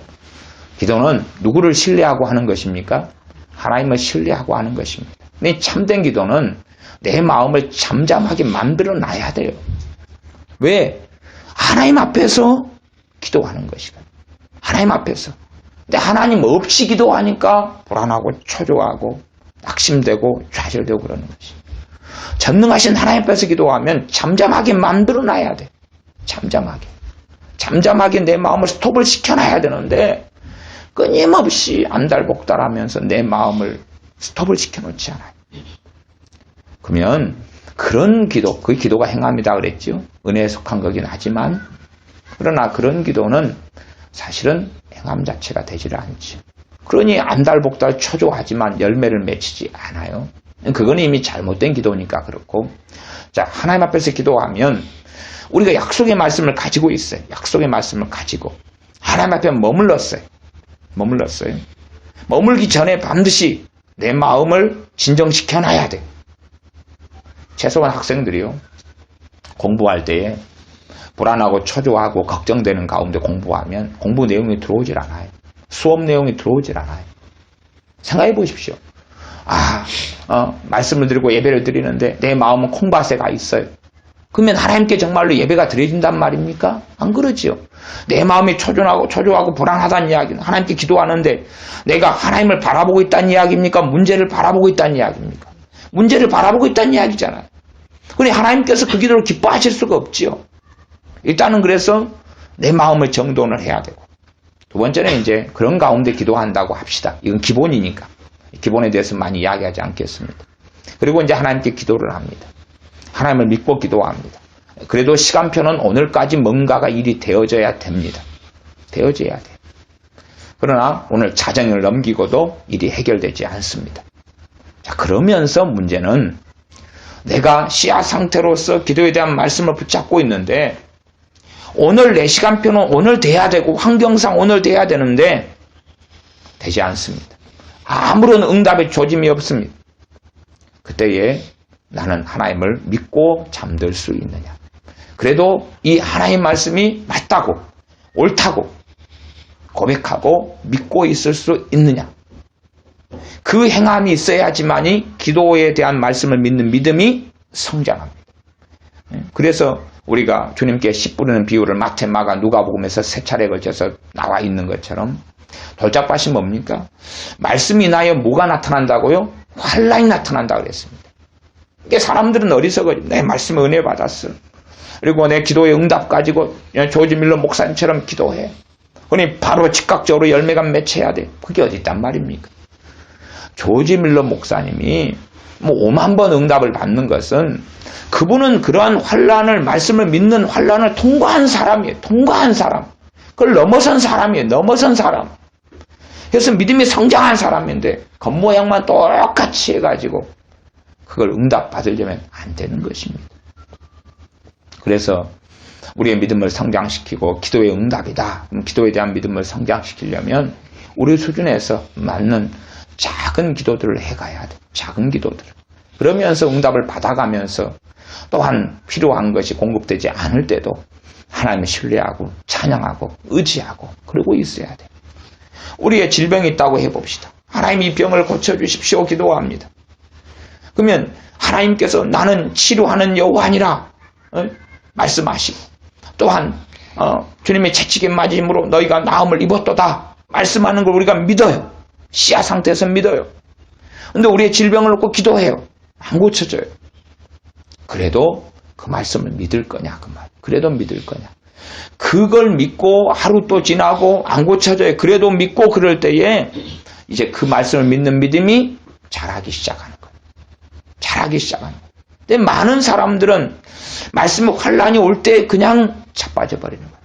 기도는 누구를 신뢰하고 하는 것입니까? 하나님을 신뢰하고 하는 것입니다. 근데 참된 기도는 내 마음을 잠잠하게 만들어 놔야 돼요. 왜? 하나님 앞에서 기도하는 것이거든요. 하나님 앞에서. 근데 하나님 없이 기도하니까 불안하고 초조하고 낙심되고 좌절되고 그러는 것이. 전능하신 하나님 앞에서 기도하면 잠잠하게 만들어 놔야 돼. 잠잠하게. 잠잠하게 내 마음을 스톱을 시켜놔야 되는데 끊임없이 안달복달하면서 내 마음을 스톱을 시켜놓지 않아요. 그러면 그런 기도, 그 기도가 행함이다 그랬죠. 은혜에 속한 거긴 하지만 그러나 그런 기도는 사실은 행함 자체가 되지를 않죠. 그러니 안달복달 초조하지만 열매를 맺히지 않아요. 그건 이미 잘못된 기도니까 그렇고. 자, 하나님 앞에서 기도하면 우리가 약속의 말씀을 가지고 있어요. 약속의 말씀을 가지고 하나님 앞에 머물렀어요. 머물기 전에 반드시 내 마음을 진정시켜놔야 돼. 최소한 학생들이요. 공부할 때에 불안하고 초조하고 걱정되는 가운데 공부하면 공부 내용이 들어오질 않아요. 수업 내용이 들어오질 않아요. 생각해 보십시오. 말씀을 드리고 예배를 드리는데 내 마음은 콩밭에 가 있어요. 그러면 하나님께 정말로 예배가 드려진단 말입니까? 안 그러지요. 내 마음이 초조하고 불안하다는 이야기는 하나님께 기도하는데 내가 하나님을 바라보고 있다는 이야기입니까? 문제를 바라보고 있다는 이야기입니까? 문제를 바라보고 있다는 이야기잖아요. 그러니 하나님께서 그 기도를 기뻐하실 수가 없지요. 일단은 그래서 내 마음을 정돈을 해야 되고 두 번째는 이제 그런 가운데 기도한다고 합시다. 이건 기본이니까. 기본에 대해서 많이 이야기하지 않겠습니다. 그리고 이제 하나님께 기도를 합니다. 하나님을 믿고 기도합니다. 그래도 시간표는 오늘까지 뭔가가 일이 되어져야 됩니다. 되어져야 돼요. 그러나 오늘 자정을 넘기고도 일이 해결되지 않습니다. 자, 그러면서 문제는 내가 씨앗 상태로서 기도에 대한 말씀을 붙잡고 있는데 오늘 내 시간표는 오늘 돼야 되고 환경상 오늘 돼야 되는데 되지 않습니다. 아무런 응답의 조짐이 없습니다. 그때에 나는 하나님을 믿고 잠들 수 있느냐. 그래도 이 하나님 말씀이 맞다고 옳다고 고백하고 믿고 있을 수 있느냐. 그 행함이 있어야지만이 기도에 대한 말씀을 믿는 믿음이 성장합니다. 그래서 우리가 주님께 씨 뿌리는 비유를 마태, 마가, 누가복음에서 세 차례 걸쳐서 나와 있는 것처럼 돌짝밭이 뭡니까? 말씀이 인하여 뭐가 나타난다고요? 환란이 나타난다 그랬습니다. 이게 사람들은 어리석어지. 내 말씀에 은혜 받았어. 그리고 내 기도의 응답 가지고 조지 밀러 목사님처럼 기도해. 그러니 바로 즉각적으로 열매가 맺혀야 돼. 그게 어디 있단 말입니까? 조지 밀러 목사님이 5만 번 응답을 받는 것은 그분은 그러한 환란을 말씀을 믿는 환란을 통과한 사람이에요. 통과한 사람. 그걸 넘어선 사람이에요. 넘어선 사람. 그래서 믿음이 성장한 사람인데 겉모양만 똑같이 해가지고 그걸 응답 받으려면 안 되는 것입니다. 그래서 우리의 믿음을 성장시키고 기도의 응답이다. 기도에 대한 믿음을 성장시키려면 우리 수준에서 맞는 작은 기도들을 해가야 돼. 작은 기도들. 그러면서 응답을 받아가면서 또한 필요한 것이 공급되지 않을 때도 하나님을 신뢰하고 찬양하고 의지하고 그러고 있어야 돼. 우리의 질병이 있다고 해봅시다. 하나님 이 병을 고쳐주십시오 기도합니다. 그러면 하나님께서 나는 치료하는 여호와니라 말씀하시고 또한 주님의 채찍에 맞음으로 너희가 나음을 입었도다 말씀하는 걸 우리가 믿어요. 씨앗 상태에서 믿어요. 근데 우리의 질병을 놓고 기도해요. 안 고쳐져요. 그래도 그 말씀을 믿을 거냐 그 말. 그래도 믿을 거냐. 그걸 믿고 하루 또 지나고 안 고쳐져요. 그래도 믿고 그럴 때에 이제 그 말씀을 믿는 믿음이 자라기 시작하는 거예요. 자라기 시작하는 거예요. 근데 많은 사람들은 말씀의 환란이 올 때 그냥 자빠져 버리는 거예요.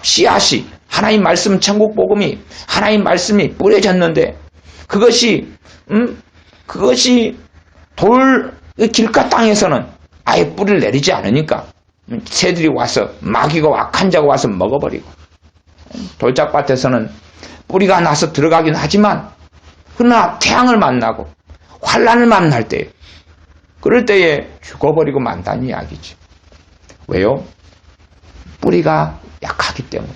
씨앗이 하나님 말씀 천국 복음이 하나님 말씀이 뿌려졌는데 그것이 돌 길가 땅에서는 아예 뿌리를 내리지 않으니까 새들이 와서 마귀가 악한 자가 와서 먹어버리고 돌짝밭에서는 뿌리가 나서 들어가긴 하지만 그러나 태양을 만나고 환란을 만날 때 그럴 때에 죽어버리고 만다는 이야기죠. 왜요? 뿌리가 약하기 때문에.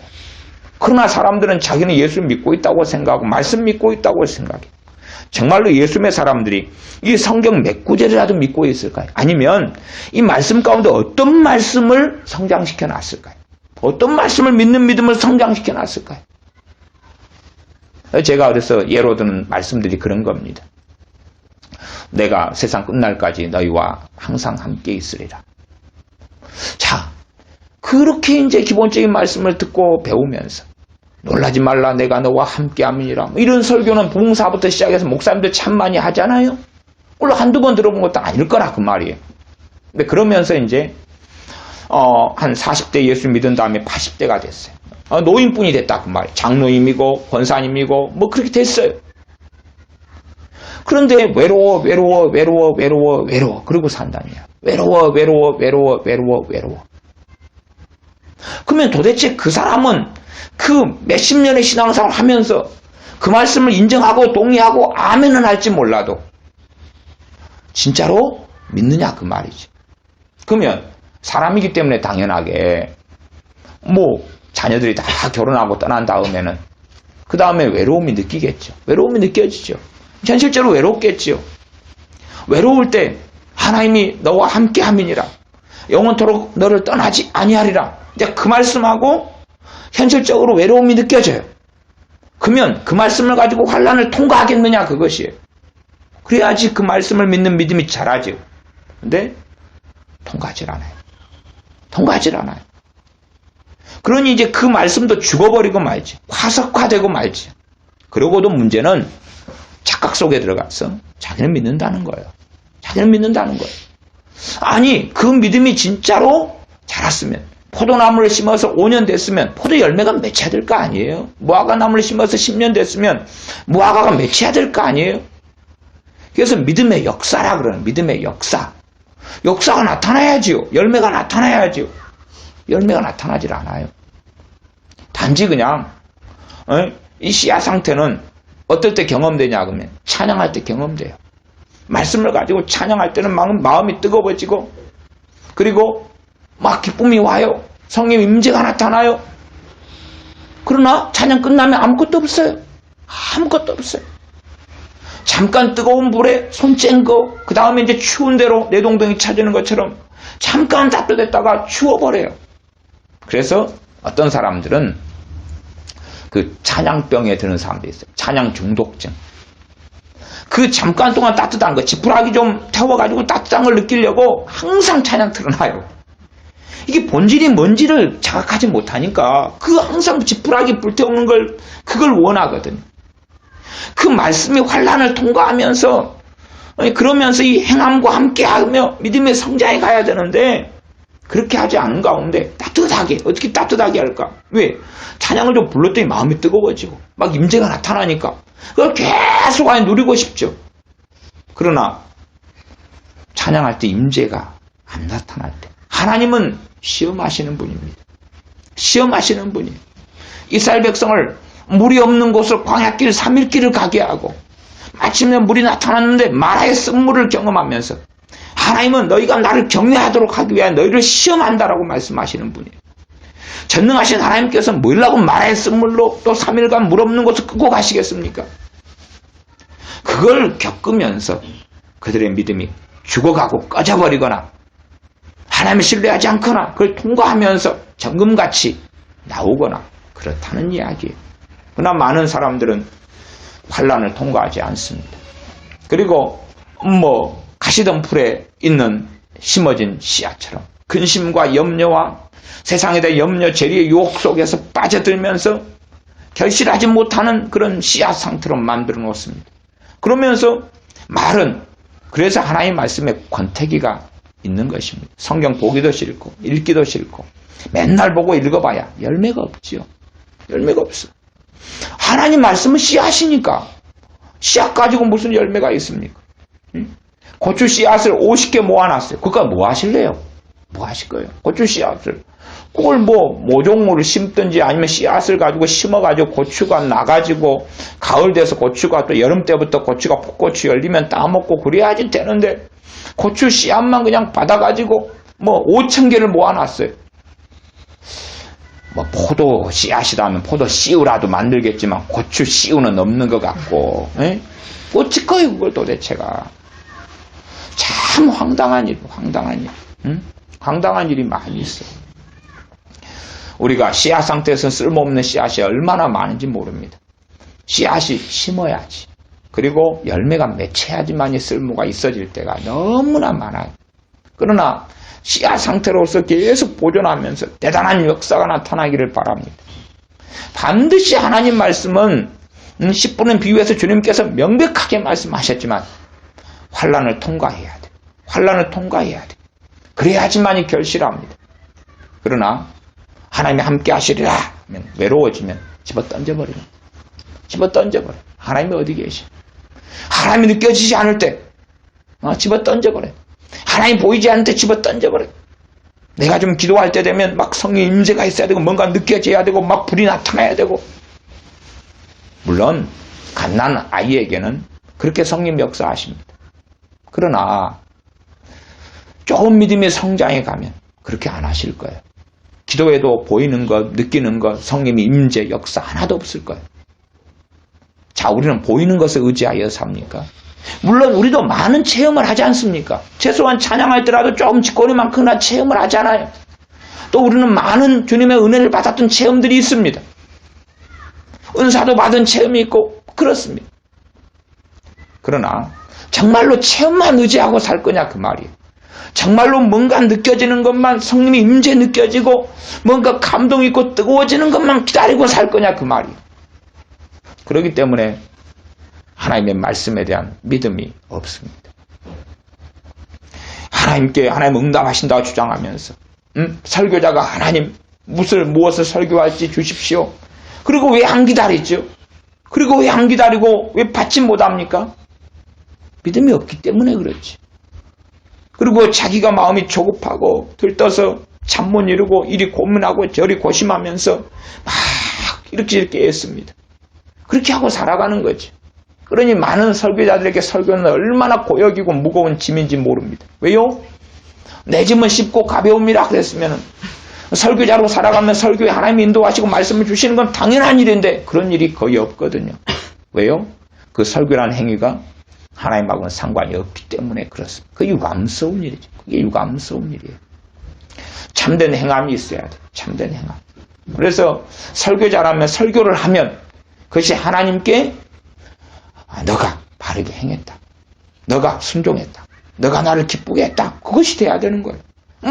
그러나 사람들은 자기는 예수 믿고 있다고 생각하고 말씀 믿고 있다고 생각해. 정말로 예수의 사람들이 이 성경 몇 구절이라도 믿고 있을까요? 아니면 이 말씀 가운데 어떤 말씀을 성장시켜 놨을까요? 어떤 말씀을 믿는 믿음을 성장시켜 놨을까요? 제가 그래서 예로 드는 말씀들이 그런 겁니다. 내가 세상 끝날까지 너희와 항상 함께 있으리라. 자, 그렇게 이제 기본적인 말씀을 듣고 배우면서 놀라지 말라 내가 너와 함께 함이니라. 이런 설교는 부흥사부터 시작해서 목사님들 참 많이 하잖아요. 물론 한두 번 들어본 것도 아닐 거라 그 말이에요. 근데 그러면서 이제 한 40대 예수 믿은 다음에 80대가 됐어요. 노인뿐이 됐다 그 말이에요. 장로님이고 권사님이고 뭐 그렇게 됐어요. 그런데 외로워 그러고 산다니요. 외로워. 그러면 도대체 그 사람은 그 몇십 년의 신앙생활을 하면서 그 말씀을 인정하고 동의하고 아멘은 할지 몰라도 진짜로 믿느냐 그 말이지. 그러면 사람이기 때문에 당연하게 뭐 자녀들이 다 결혼하고 떠난 다음에는 그 다음에 외로움이 느끼겠죠. 외로움이 느껴지죠. 현실적으로 외롭겠지요. 외로울 때 하나님이 너와 함께 함이니라. 영원토록 너를 떠나지 아니하리라. 이제 그 말씀하고 현실적으로 외로움이 느껴져요. 그러면 그 말씀을 가지고 환란을 통과하겠느냐 그것이에요. 그래야지 그 말씀을 믿는 믿음이 자라죠. 근데 통과하질 않아요. 그러니 이제 그 말씀도 죽어버리고 말지. 화석화되고 말지. 그러고도 문제는 착각 속에 들어가서 자기는 믿는다는 거예요. 아니 그 믿음이 진짜로 자랐으면 포도나무를 심어서 5년 됐으면 포도 열매가 맺혀야 될 거 아니에요. 무화과나무를 심어서 10년 됐으면 무화과가 맺혀야 될 거 아니에요. 그래서 믿음의 역사라 그러는 믿음의 역사. 역사가 나타나야지요. 열매가 나타나야지요. 열매가 나타나질 않아요. 단지 그냥 이 씨앗 상태는 어떨 때 경험되냐 그러면 찬양할 때 경험돼요. 말씀을 가지고 찬양할 때는 마음이 뜨거워지고 그리고 막 기쁨이 와요. 성령의 임재가 나타나요. 그러나 찬양 끝나면 아무것도 없어요. 잠깐 뜨거운 불에 손 짠 거, 그 다음에 이제 추운 대로 내동댕이 찾는 것처럼 잠깐 따뜻했다가 추워버려요. 그래서 어떤 사람들은 그 찬양병에 드는 사람도 있어요. 찬양 중독증. 그 잠깐 동안 따뜻한 거, 지푸라기 좀 태워가지고 따뜻한 걸 느끼려고 항상 찬양 틀어놔요. 이게 본질이 뭔지를 자각하지 못하니까 그 항상 지푸라기 불태우는 걸 그걸 원하거든요. 그 말씀이 환란을 통과하면서 그러면서 이 행함과 함께하며 믿음의 성장에 가야 되는데 그렇게 하지 않은 가운데 따뜻하게 어떻게 따뜻하게 할까? 왜? 찬양을 좀 불렀더니 마음이 뜨거워지고 막 임재가 나타나니까 그걸 계속 안에 누리고 싶죠. 그러나 찬양할 때 임재가 안 나타날 때 하나님은 시험하시는 분입니다. 시험하시는 분이에요. 이스라엘 백성을 물이 없는 곳을 광야길 3일길을 가게 하고 마침내 물이 나타났는데 마라의 쓴물을 경험하면서 하나님은 너희가 나를 경외하도록 하기 위해 너희를 시험한다라고 말씀하시는 분이에요. 전능하신 하나님께서 뭐라고 마라의 쓴물로 또 3일간 물 없는 곳을 끄고 가시겠습니까? 그걸 겪으면서 그들의 믿음이 죽어가고 꺼져버리거나 하나님을 신뢰하지 않거나 그걸 통과하면서 정금같이 나오거나 그렇다는 이야기예요. 그러나 많은 사람들은 환란을 통과하지 않습니다. 그리고 가시덤불에 있는 심어진 씨앗처럼 근심과 염려와 세상에 대한 염려, 재리의 유혹 속에서 빠져들면서 결실하지 못하는 그런 씨앗 상태로 만들어 놓습니다. 그러면서 말은 그래서 하나님의 말씀에 권태기가 있는 것입니다. 성경 보기도 싫고 읽기도 싫고 맨날 보고 읽어봐야 열매가 없지요. 열매가 없어. 하나님 말씀은 씨앗이니까. 씨앗 가지고 무슨 열매가 있습니까? 고추 씨앗을 50개 모아놨어요. 그거 뭐 하실래요? 뭐 하실 거예요? 고추 씨앗을. 그걸 모종물을 심든지 아니면 씨앗을 가지고 심어가지고 고추가 나가지고 가을 돼서 고추가 또 여름 때부터 고추가 풋고추 열리면 따먹고 그래야지 되는데 고추 씨앗만 그냥 받아가지고 5,000개를 모아놨어요. 포도 씨앗이다 하면 포도 씨우라도 만들겠지만 고추 씨우는 없는 것 같고, 어찌거요 그걸 도대체가. 참 황당한 일, 황당한 일이 많이 있어요. 우리가 씨앗 상태에서 쓸모없는 씨앗이 얼마나 많은지 모릅니다. 씨앗이 심어야지. 그리고 열매가 맺혀야지만이 쓸모가 있어질 때가 너무나 많아요. 그러나 씨앗 상태로서 계속 보존하면서 대단한 역사가 나타나기를 바랍니다. 반드시 하나님 말씀은 10분은 비유해서 주님께서 명백하게 말씀하셨지만 환난을 통과해야 돼. 환난을 통과해야 돼. 그래야지만이 결실합니다. 그러나 하나님이 함께 하시리라 하면 외로워지면 집어 던져버립니다. 집어 던져버려. 하나님이 어디 계시? 하나님이 느껴지지 않을 때 집어 던져버려. 하나님 보이지 않을 때 집어 던져버려. 내가 좀 기도할 때 되면 막 성령 임재가 있어야 되고 뭔가 느껴져야 되고 막 불이 나타나야 되고. 물론 갓난 아이에게는 그렇게 성령 역사하십니다. 그러나 조금 믿음의 성장해 가면 그렇게 안 하실 거예요. 기도에도 보이는 것, 느끼는 것, 성령의 임재, 역사 하나도 없을 거예요. 자, 우리는 보이는 것에 의지하여 삽니까? 물론 우리도 많은 체험을 하지 않습니까? 최소한 찬양할 때라도 조금 짓거리만큼이나 체험을 하잖아요. 또 우리는 많은 주님의 은혜를 받았던 체험들이 있습니다. 은사도 받은 체험이 있고 그렇습니다. 그러나 정말로 체험만 의지하고 살 거냐 그 말이에요. 정말로 뭔가 느껴지는 것만 성령의 임재 느껴지고 뭔가 감동 있고 뜨거워지는 것만 기다리고 살 거냐 그 말이에요. 그렇기 때문에 하나님의 말씀에 대한 믿음이 없습니다. 하나님께 하나님 응답하신다고 주장하면서 설교자가 하나님 무엇을 설교할지 주십시오. 그리고 왜 안 기다리죠? 그리고 왜 안 기다리고 왜 받지 못합니까? 믿음이 없기 때문에 그렇지. 그리고 자기가 마음이 조급하고 들떠서 잠 못 이루고 이리 고민하고 저리 고심하면서 막 이렇게 했습니다. 그렇게 하고 살아가는 거지. 그러니 많은 설교자들에게 설교는 얼마나 고역이고 무거운 짐인지 모릅니다. 왜요? 내 짐은 쉽고 가벼움이라 그랬으면 설교자로 살아가면 설교에 하나님이 인도하시고 말씀을 주시는 건 당연한 일인데 그런 일이 거의 없거든요. 왜요? 그 설교라는 행위가 하나님하고는 상관이 없기 때문에 그렇습니다. 그게 유감스러운 일이죠. 그게 유감스러운 일이에요. 참된 행함이 있어야 돼요. 참된 행함. 그래서 설교자라면 설교를 하면 그것이 하나님께 너가 바르게 행했다. 너가 순종했다. 너가 나를 기쁘게 했다. 그것이 돼야 되는 거예요.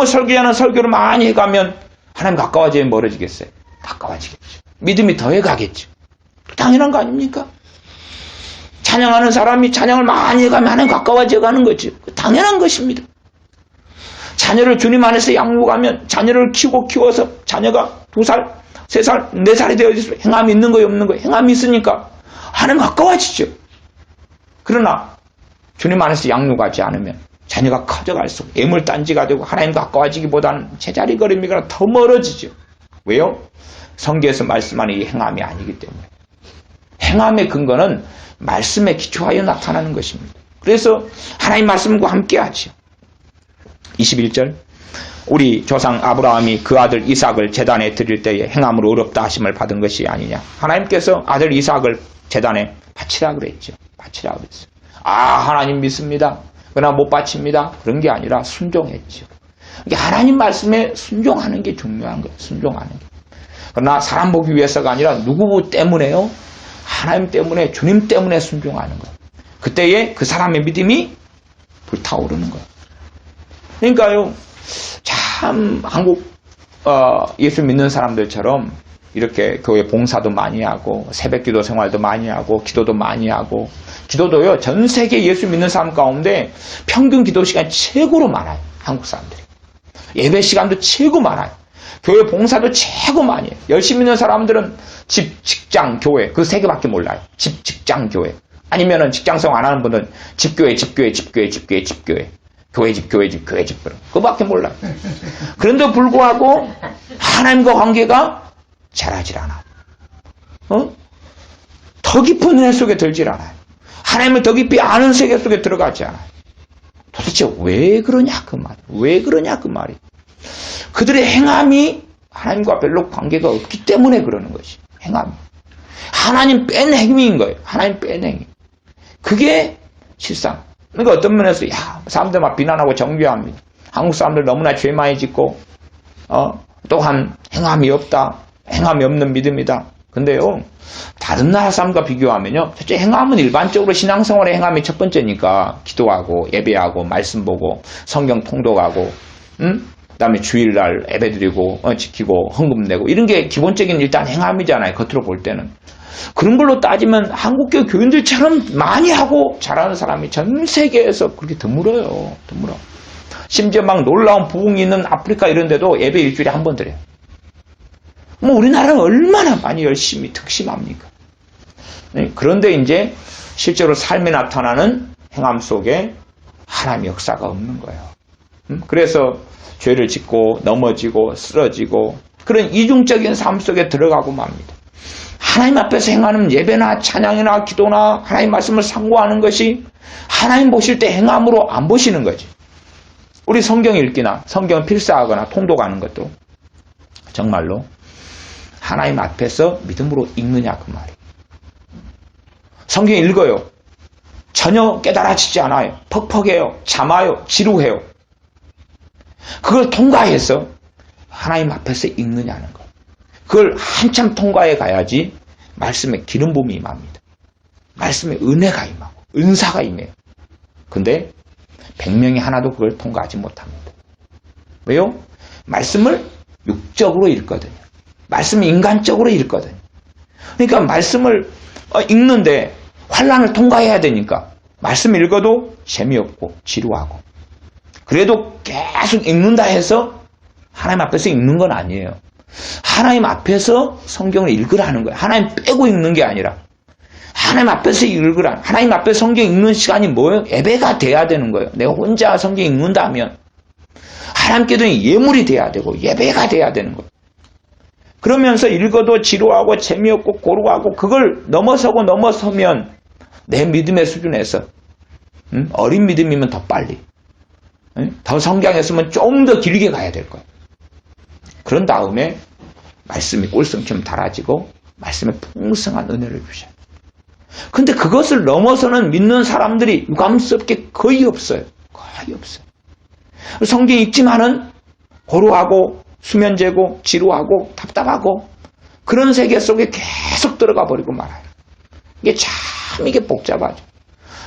설교자는 설교를 많이 해가면 하나님 가까워지면 멀어지겠어요? 가까워지겠죠. 믿음이 더해가겠죠. 당연한 거 아닙니까? 찬양하는 사람이 찬양을 많이 해가면 하나님 가까워져 가는 거죠. 당연한 것입니다. 자녀를 주님 안에서 양육하면 자녀를 키워서 자녀가 2살, 3살, 4살이 되어서 행함이 있는 거예요, 없는 거예요? 행함이 있으니까 하나님 가까워지죠. 그러나 주님 안에서 양육하지 않으면 자녀가 커져갈수록 애물단지가 되고 하나님 가까워지기보다는 제자리걸음이거나 더 멀어지죠. 왜요? 성경에서 말씀하는 이 행함이 아니기 때문에. 행함의 근거는 말씀에 기초하여 나타나는 것입니다. 그래서 하나님 말씀과 함께하죠. 21절 우리 조상 아브라함이 그 아들 이삭을 제단에 드릴 때에 행함으로 어렵다 하심을 받은 것이 아니냐. 하나님께서 아들 이삭을 제단에 바치라 그랬죠. 바치라 그랬어요. 하나님 믿습니다. 그러나 못 바칩니다. 그런 게 아니라 순종했죠. 하나님 말씀에 순종하는 게 중요한 거예요. 순종하는 게. 그러나 사람 보기 위해서가 아니라 누구 때문에요? 하나님 때문에, 주님 때문에 순종하는 거예요. 그때에 그 사람의 믿음이 불타오르는 거예요. 그러니까요, 참 한국 예수 믿는 사람들처럼 이렇게 교회 봉사도 많이 하고 새벽기도 생활도 많이 하고 기도도 많이 하고 기도도요 전 세계 예수 믿는 사람 가운데 평균 기도 시간이 최고로 많아요. 한국 사람들이. 예배 시간도 최고 많아요. 교회 봉사도 최고 많이 해요. 열심히 있는 사람들은 집, 직장, 교회 그 세 개밖에 몰라요. 집, 직장, 교회. 아니면은 직장생활 안 하는 분은 집교회, 집교회, 집교회, 집교회, 집교회. 교회 집, 교회 집, 교회 집. 그거밖에 몰라요. 그런데 불구하고 하나님과 관계가 잘하질 않아. 더 깊은 은혜 속에 들질 않아요. 하나님을 더 깊이 아는 세계 속에 들어가지 않아요. 도대체 왜 그러냐 그 말. 왜 그러냐 그 말이. 그들의 행함이 하나님과 별로 관계가 없기 때문에 그러는 것이. 행함이. 하나님 뺀 행위인 거예요. 하나님 뺀 행위. 그게 실상. 그러니까 어떤 면에서 사람들 막 비난하고 정죄합니다. 한국 사람들 너무나 죄 많이 짓고 또한 행함이 없다. 행함이 없는 믿음이다. 근데요. 다른 나라 사람과 비교하면요. 첫째 행함은 일반적으로 신앙생활의 행함이 첫 번째니까 기도하고 예배하고 말씀 보고 성경 통독하고 그다음에 주일날 예배드리고 지키고 헌금 내고 이런 게 기본적인 일단 행함이잖아요. 겉으로 볼 때는. 그런 걸로 따지면 한국교 교인들처럼 많이 하고 잘하는 사람이 전 세계에서 그렇게 드물어요. 드물어. 심지어 막 놀라운 부흥이 있는 아프리카 이런 데도 예배 일주일에 한 번 드려요. 뭐 우리나라는 얼마나 많이 열심히 특심합니까? 네, 그런데 이제 실제로 삶에 나타나는 행함 속에 하나님의 역사가 없는 거예요. 그래서 죄를 짓고 넘어지고 쓰러지고 그런 이중적인 삶 속에 들어가고 맙니다. 하나님 앞에서 행하는 예배나 찬양이나 기도나 하나님 말씀을 상고하는 것이 하나님 보실 때 행함으로 안 보시는 거지. 우리 성경 읽기나 성경 필사하거나 통독하는 것도 정말로 하나님 앞에서 믿음으로 읽느냐 그 말이에요. 성경 읽어요. 전혀 깨달아지지 않아요. 퍽퍽해요. 잠아요. 지루해요. 그걸 통과해서 하나님 앞에서 읽느냐는 거. 그걸 한참 통과해 가야지 말씀에 기름 부음이 임합니다. 말씀에 은혜가 임하고 은사가 임해요. 근데 100명이 하나도 그걸 통과하지 못합니다. 왜요? 말씀을 육적으로 읽거든요. 말씀을 인간적으로 읽거든요. 그러니까 말씀을 읽는데 환난을 통과해야 되니까 말씀 읽어도 재미없고 지루하고 그래도 계속 읽는다 해서 하나님 앞에서 읽는 건 아니에요. 하나님 앞에서 성경을 읽으라는 거예요. 하나님 빼고 읽는 게 아니라 하나님 앞에서 읽으라. 하나님 앞에서 성경 읽는 시간이 뭐예요? 예배가 돼야 되는 거예요. 내가 혼자 성경 읽는다면 하나님께도 예물이 돼야 되고 예배가 돼야 되는 거예요. 그러면서 읽어도 지루하고 재미없고 고루하고 그걸 넘어서면 내 믿음의 수준에서 어린 믿음이면 더 빨리 더 성장했으면 좀 더 길게 가야 될 거예요. 그런 다음에 말씀이 꼴성처럼 달아지고 말씀에 풍성한 은혜를 주셔요. 근데 그것을 넘어서는 믿는 사람들이 유감스럽게 거의 없어요. 거의 없어요. 성경 읽지만은 고루하고 수면제고 지루하고 답답하고 그런 세계 속에 계속 들어가 버리고 말아요. 이게 복잡하죠.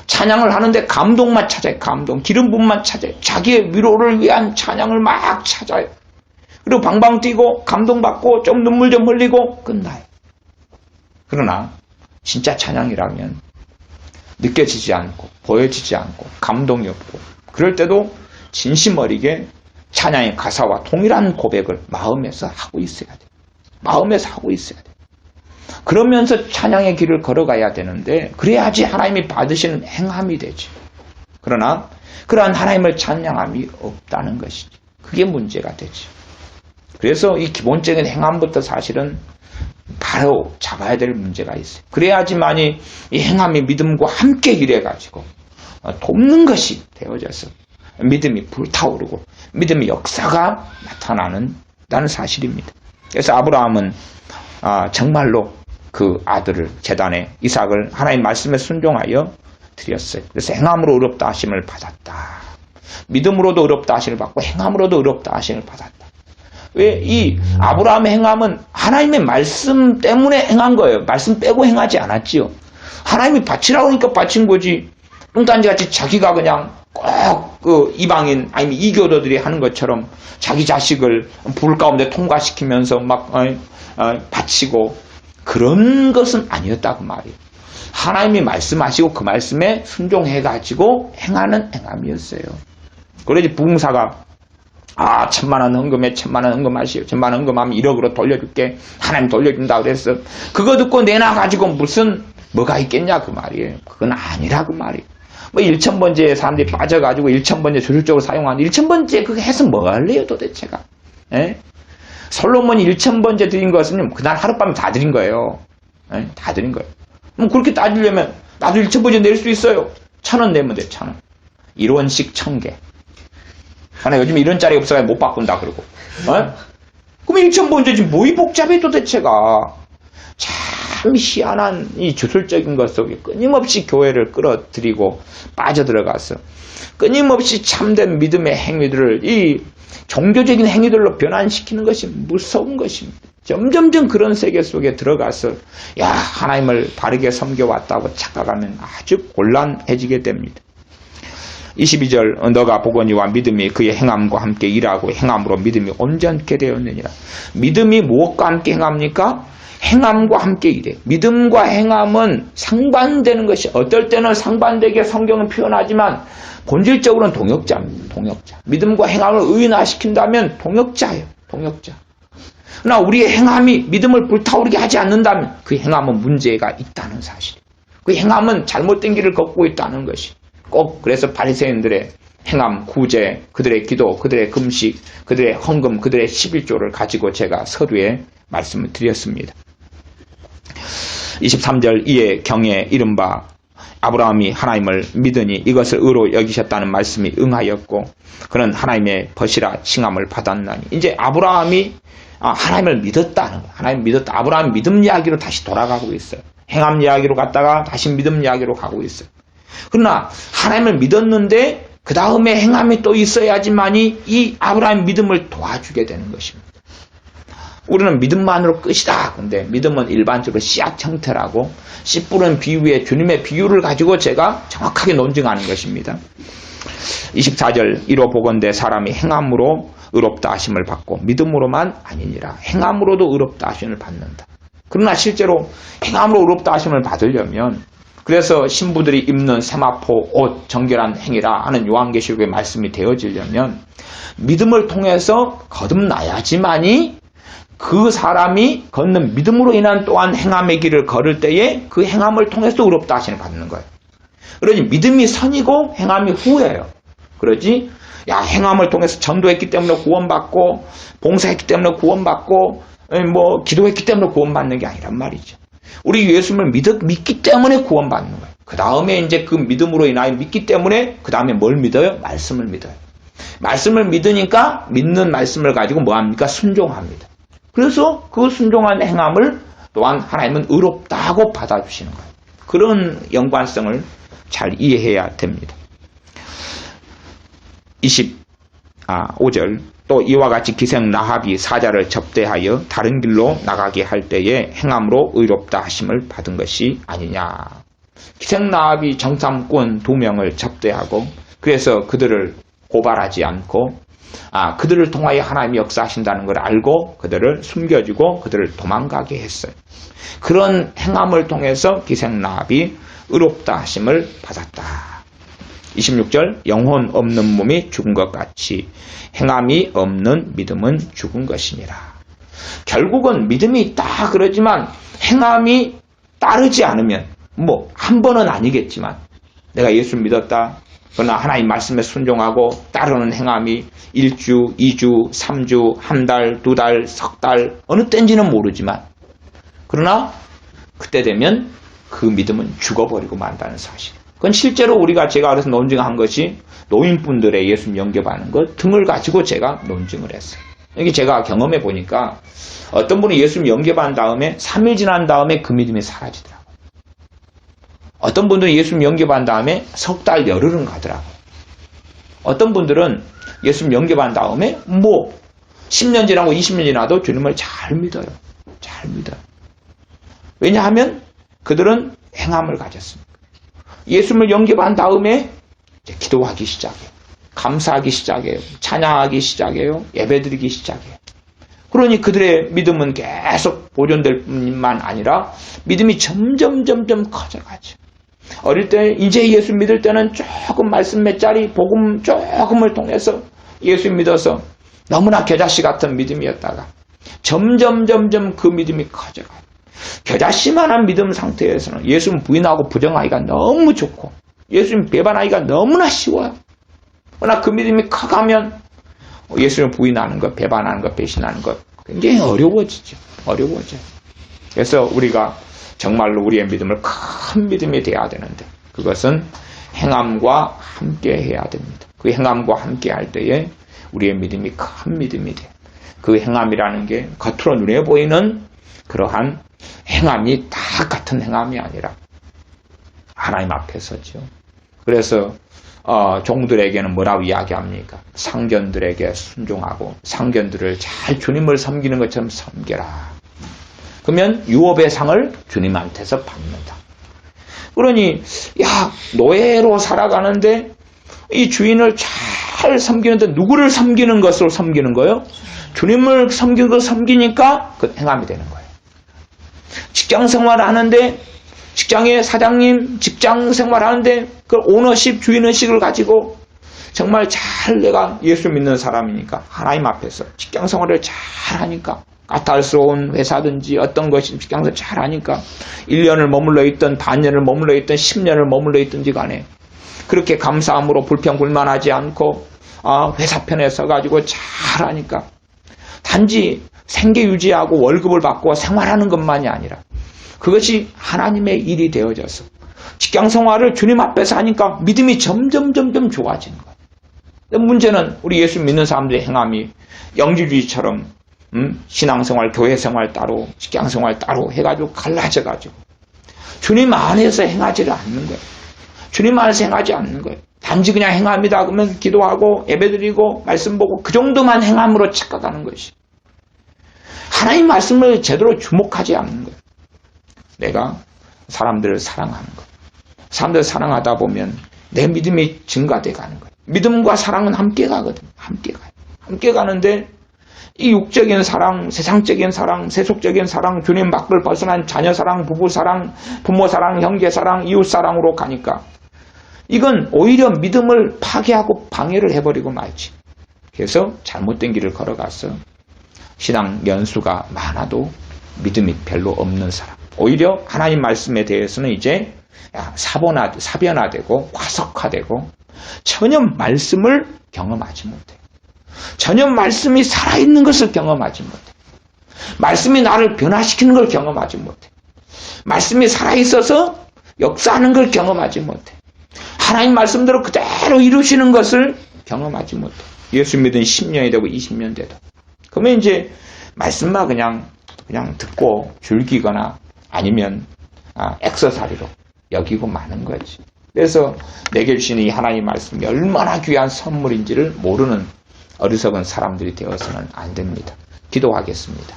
찬양을 하는데 감동만 찾아요. 감동. 기름 부음만 찾아요. 자기의 위로를 위한 찬양을 막 찾아요. 그리고 방방 뛰고 감동받고 좀 눈물 좀 흘리고 끝나요. 그러나 진짜 찬양이라면 느껴지지 않고 보여지지 않고 감동이 없고 그럴 때도 진심 어리게 찬양의 가사와 동일한 고백을 마음에서 하고 있어야 돼요. 마음에서 하고 있어야 돼요. 그러면서 찬양의 길을 걸어가야 되는데 그래야지 하나님이 받으시는 행함이 되지. 그러나 그러한 하나님을 찬양함이 없다는 것이지. 그게 문제가 되지. 그래서 이 기본적인 행함부터 사실은 바로 잡아야 될 문제가 있어요. 그래야지만이 이 행함이 믿음과 함께 일해가지고 돕는 것이 되어져서 믿음이 불타오르고 믿음의 역사가 나타나는 사실입니다. 그래서 아브라함은 정말로 그 아들을 제단에 이삭을 하나님 말씀에 순종하여 드렸어요. 그래서 행함으로 의롭다 하심을 받았다. 믿음으로도 의롭다 하심을 받고 행함으로도 의롭다 하심을 받았다. 왜 이 아브라함의 행함은 하나님의 말씀 때문에 행한 거예요. 말씀 빼고 행하지 않았지요. 하나님이 바치라고 하니까 바친 거지. 뚱딴지같이 자기가 그냥 꼭 그 이방인 아니면 이교도들이 하는 것처럼 자기 자식을 불 가운데 통과시키면서 막 바치고 그런 것은 아니었다고 말이에요. 하나님이 말씀하시고 그 말씀에 순종해가지고 행하는 행함이었어요. 그래서 부흥사가 아, 1000만원 헌금해, 1000만원 헌금하시오. 1000만원 헌금하면 1억으로 돌려줄게. 하나님 돌려준다 그랬어. 그거 듣고 내놔가지고 무슨 뭐가 있겠냐 그 말이에요. 그건 아니라 그 말이에요. 뭐 1000번째에 사람들이 빠져가지고 1000번째 조술적으로 사용하는 1000번째 그거 해서 뭐 할래요 도대체가. 에? 솔로몬이 1000번째 드린 것은 그날 하룻밤에 다 드린 거예요. 에? 다 드린 거예요. 뭐 그렇게 따지려면 나도 1000번째 낼 수 있어요. 1000원 내면 돼. 1000원. 1원씩 1000개. 하나 요즘 이런 짤이 없어서 못 바꾼다 그러고. 어? 그럼 1000번째지 뭐이 복잡해 도대체가. 참 희한한 이 주술적인 것 속에 끊임없이 교회를 끌어들이고 빠져들어가서 끊임없이 참된 믿음의 행위들을 이 종교적인 행위들로 변환시키는 것이 무서운 것입니다. 점점점 그런 세계 속에 들어가서 야 하나님을 바르게 섬겨왔다고 착각하면 아주 곤란해지게 됩니다. 22절 너가 보거니와 믿음이 그의 행함과 함께 일하고 행함으로 믿음이 온전케 되었느니라. 믿음이 무엇과 함께 행합니까? 행함과 함께 일해. 믿음과 행함은 상반되는 것이 어떨 때는 상반되게 성경은 표현하지만 본질적으로는 동역자입니다. 동역자. 믿음과 행함을 의인화시킨다면 동역자예요. 동역자. 그러나 우리의 행함이 믿음을 불타오르게 하지 않는다면 그 행함은 문제가 있다는 사실. 그 행함은 잘못된 길을 걷고 있다는 것이. 꼭 그래서 바리새인들의 행함, 구제, 그들의 기도, 그들의 금식, 그들의 헌금, 그들의 11조를 가지고 제가 서두에 말씀을 드렸습니다. 23절 이에 경에 이른바 아브라함이 하나님을 믿으니 이것을 의로 여기셨다는 말씀이 응하였고 그는 하나님의 벗이라 칭함을 받았나니. 이제 아브라함이 하나님을 믿었다는 거예요. 하나님 믿었다. 아브라함 믿음 이야기로 다시 돌아가고 있어요. 행함 이야기로 갔다가 다시 믿음 이야기로 가고 있어요. 그러나 하나님을 믿었는데 그 다음에 행함이 또 있어야지만이 이 아브라함 믿음을 도와주게 되는 것입니다. 우리는 믿음만으로 끝이다. 근데 믿음은 일반적으로 씨앗 형태라고 씨 뿌는 비유에 주님의 비유를 가지고 제가 정확하게 논증하는 것입니다. 24절 이로 보건대 사람이 행함으로 의롭다 하심을 받고 믿음으로만 아니니라. 행함으로도 의롭다 하심을 받는다. 그러나 실제로 행함으로 의롭다 하심을 받으려면 그래서 신부들이 입는 세마포 옷 정결한 행위라 하는 요한계시록의 말씀이 되어지려면 믿음을 통해서 거듭나야지만이 그 사람이 걷는 믿음으로 인한 또한 행함의 길을 걸을 때에 그 행함을 통해서 의롭다 하심을 받는 거예요. 그러니 믿음이 선이고 행함이 후예요. 그러지 야 행함을 통해서 전도했기 때문에 구원받고 봉사했기 때문에 구원받고 뭐 기도했기 때문에 구원받는 게 아니란 말이죠. 우리 예수님을 믿기 때문에 구원받는 거예요. 그 다음에 이제 그 믿음으로 인하여 믿기 때문에 그 다음에 뭘 믿어요? 말씀을 믿어요. 말씀을 믿으니까 믿는 말씀을 가지고 뭐 합니까? 순종합니다. 그래서 그 순종한 행함을 또한 하나님은 의롭다고 받아주시는 거예요. 그런 연관성을 잘 이해해야 됩니다. 25절 또 이와 같이 기생 라합이 사자를 접대하여 다른 길로 나가게 할 때에 행함으로 의롭다 하심을 받은 것이 아니냐. 기생 라합이 정탐꾼 2명을 접대하고 그래서 그들을 고발하지 않고 그들을 통하여 하나님이 역사하신다는 걸 알고 그들을 숨겨주고 그들을 도망가게 했어요. 그런 행함을 통해서 기생 라합이 의롭다 하심을 받았다. 26절 영혼 없는 몸이 죽은 것 같이 행함이 없는 믿음은 죽은 것이니라. 결국은 믿음이 있다 그러지만 행함이 따르지 않으면 뭐 한 번은 아니겠지만 내가 예수 믿었다. 그러나 하나님 말씀에 순종하고 따르는 행함이 1주, 2주, 3주, 한 달, 2달, 석 달 어느 때인지는 모르지만 그러나 그때 되면 그 믿음은 죽어버리고 만다는 사실. 그건 실제로 제가 그래서 논증한 것이 노인분들의 예수님 영접하는 것 등을 가지고 제가 논증을 했어요. 이게 제가 경험해 보니까 어떤 분은 예수님 영접한 다음에 3일 지난 다음에 그 믿음이 사라지더라고요. 어떤 분들은 예수님 영접한 다음에 석 달 열흘은 가더라고요. 어떤 분들은 예수님 영접한 다음에 10년 지나고 20년 지나도 주님을 잘 믿어요. 잘 믿어요. 왜냐하면 그들은 행함을 가졌습니다. 예수님을 영접한 다음에 이제 기도하기 시작해요. 감사하기 시작해요. 찬양하기 시작해요. 예배드리기 시작해요. 그러니 그들의 믿음은 계속 보존될 뿐만 아니라 믿음이 점점 커져가죠. 어릴 때 이제 예수 믿을 때는 조금 말씀 몇 자리 복음 조금을 통해서 예수 믿어서 너무나 겨자씨 같은 믿음이었다가 점점 그 믿음이 커져가요. 겨자씨만한 믿음 상태에서는 예수님 부인하고 부정하기가 너무 좋고 예수님 배반하기가 너무나 쉬워요. 그러나 그 믿음이 커가면 예수님 부인하는 것, 배반하는 것, 배신하는 것 굉장히 어려워지죠. 그래서 우리가 정말로 우리의 믿음을 큰 믿음이 돼야 되는데 그것은 행함과 함께 해야 됩니다. 그 행함과 함께 할 때에 우리의 믿음이 큰 믿음이 돼요. 그 행함이라는 게 겉으로 눈에 보이는 그러한 행함이 다 같은 행함이 아니라 하나님 앞에서죠. 그래서 종들에게는 뭐라고 이야기합니까? 상견들에게 순종하고 상견들을 잘 주님을 섬기는 것처럼 섬겨라. 그러면 유업의 상을 주님한테서 받는다. 그러니 노예로 살아가는데 이 주인을 잘 섬기는데 누구를 섬기는 것으로 섬기는 거예요? 주님을 섬기니까 그 행함이 되는 거예요. 직장 생활하는데 직장의 사장님, 직장 생활하는데 그 오너십, 주인의식을 가지고 정말 잘 내가 예수 믿는 사람이니까 하나님 앞에서 직장 생활을 잘 하니까 까탈스러운 회사든지 어떤 것이 직장 생활을 잘 하니까 1년을 머물러 있든 반년을 머물러 있든 10년을 머물러 있든지 간에 그렇게 감사함으로 불평불만하지 않고 회사 편에 서가지고 잘 하니까 단지 생계 유지하고 월급을 받고 생활하는 것만이 아니라 그것이 하나님의 일이 되어져서 직장 생활을 주님 앞에서 하니까 믿음이 점점 좋아지는 거예요. 근데 문제는 우리 예수 믿는 사람들의 행함이 영지주의처럼 신앙생활, 교회생활 따로 직장생활 따로 해가지고 갈라져가지고 주님 안에서 행하지를 않는 거예요. 주님 안에서 행하지 않는 거예요. 단지 그냥 행함이다 그러면 기도하고 예배드리고 말씀 보고 그 정도만 행함으로 착각하는 것이 하나님 말씀을 제대로 주목하지 않는 거예요. 내가 사람들을 사랑하는 것. 사람들을 사랑하다 보면 내 믿음이 증가돼 가는 거예요. 믿음과 사랑은 함께 가거든요. 함께 가요. 함께 가는데 이 육적인 사랑, 세상적인 사랑, 세속적인 사랑, 주님 밖을 벗어난 자녀 사랑, 부부 사랑, 부모 사랑, 형제 사랑, 이웃 사랑으로 가니까 이건 오히려 믿음을 파괴하고 방해를 해버리고 말지. 그래서 잘못된 길을 걸어가서 신앙 연수가 많아도 믿음이 별로 없는 사람. 오히려 하나님 말씀에 대해서는 이제 사변화되고 화석화되고 전혀 말씀을 경험하지 못해. 전혀 말씀이 살아있는 것을 경험하지 못해. 말씀이 나를 변화시키는 걸 경험하지 못해. 말씀이 살아있어서 역사하는 걸 경험하지 못해. 하나님 말씀대로 그대로 이루시는 것을 경험하지 못해. 예수 믿은 10년이 되고 20년 돼도. 그러면 이제 말씀만 그냥 듣고 즐기거나 아니면 액세서리로 여기고 마는 거지. 그래서 내게 주시는 이 하나님 말씀이 얼마나 귀한 선물인지를 모르는 어리석은 사람들이 되어서는 안 됩니다. 기도하겠습니다.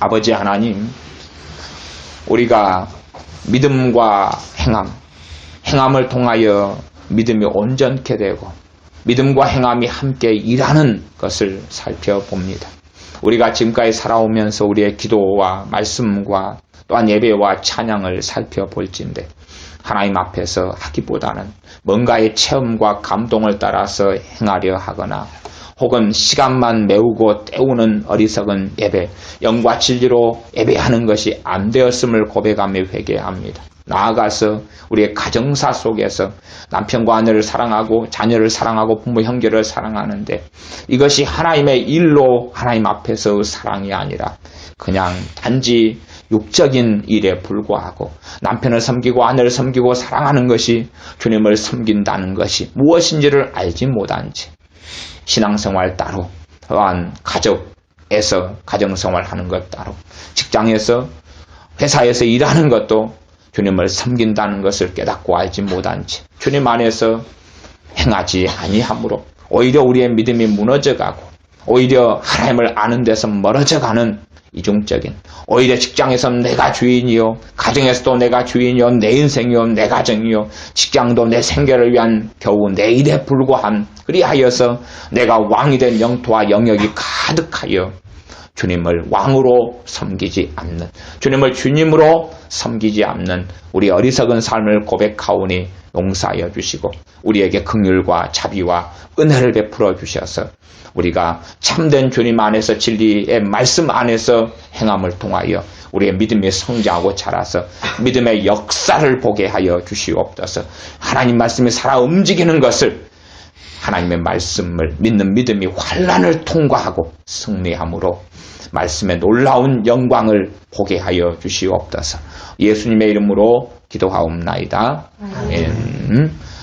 아버지 하나님, 우리가 믿음과 행함을 통하여 믿음이 온전케 되고 믿음과 행함이 함께 일하는 것을 살펴봅니다. 우리가 지금까지 살아오면서 우리의 기도와 말씀과 또한 예배와 찬양을 살펴볼진데 하나님 앞에서 하기보다는 뭔가의 체험과 감동을 따라서 행하려 하거나 혹은 시간만 메우고 때우는 어리석은 예배, 영과 진리로 예배하는 것이 안 되었음을 고백하며 회개합니다. 나아가서 우리의 가정사 속에서 남편과 아내를 사랑하고 자녀를 사랑하고 부모 형제를 사랑하는데 이것이 하나님의 일로 하나님 앞에서 사랑이 아니라 그냥 단지 육적인 일에 불과하고 남편을 섬기고 아내를 섬기고 사랑하는 것이 주님을 섬긴다는 것이 무엇인지를 알지 못한 채 신앙생활 따로 또한 가족에서 가정생활하는 것 따로 직장에서 회사에서 일하는 것도 주님을 섬긴다는 것을 깨닫고 알지 못한 채 주님 안에서 행하지 아니함으로 오히려 우리의 믿음이 무너져가고 오히려 하나님을 아는 데서 멀어져가는 이중적인 오히려 직장에서는 내가 주인이요 가정에서도 내가 주인이요 내 인생이요 내 가정이요 직장도 내 생계를 위한 겨우 내 일에 불과한 그리하여서 내가 왕이 된 영토와 영역이 가득하여 주님을 왕으로 섬기지 않는 주님을 주님으로 섬기지 않는 우리 어리석은 삶을 고백하오니 농사하여 주시고 우리에게 긍휼과 자비와 은혜를 베풀어 주셔서 우리가 참된 주님 안에서 진리의 말씀 안에서 행함을 통하여 우리의 믿음이 성장하고 자라서 믿음의 역사를 보게 하여 주시옵소서. 하나님 말씀이 살아 움직이는 것을 하나님의 말씀을 믿는 믿음이 환난을 통과하고 승리함으로 말씀의 놀라운 영광을 보게 하여 주시옵소서. 예수님의 이름으로 기도하옵나이다. 아멘.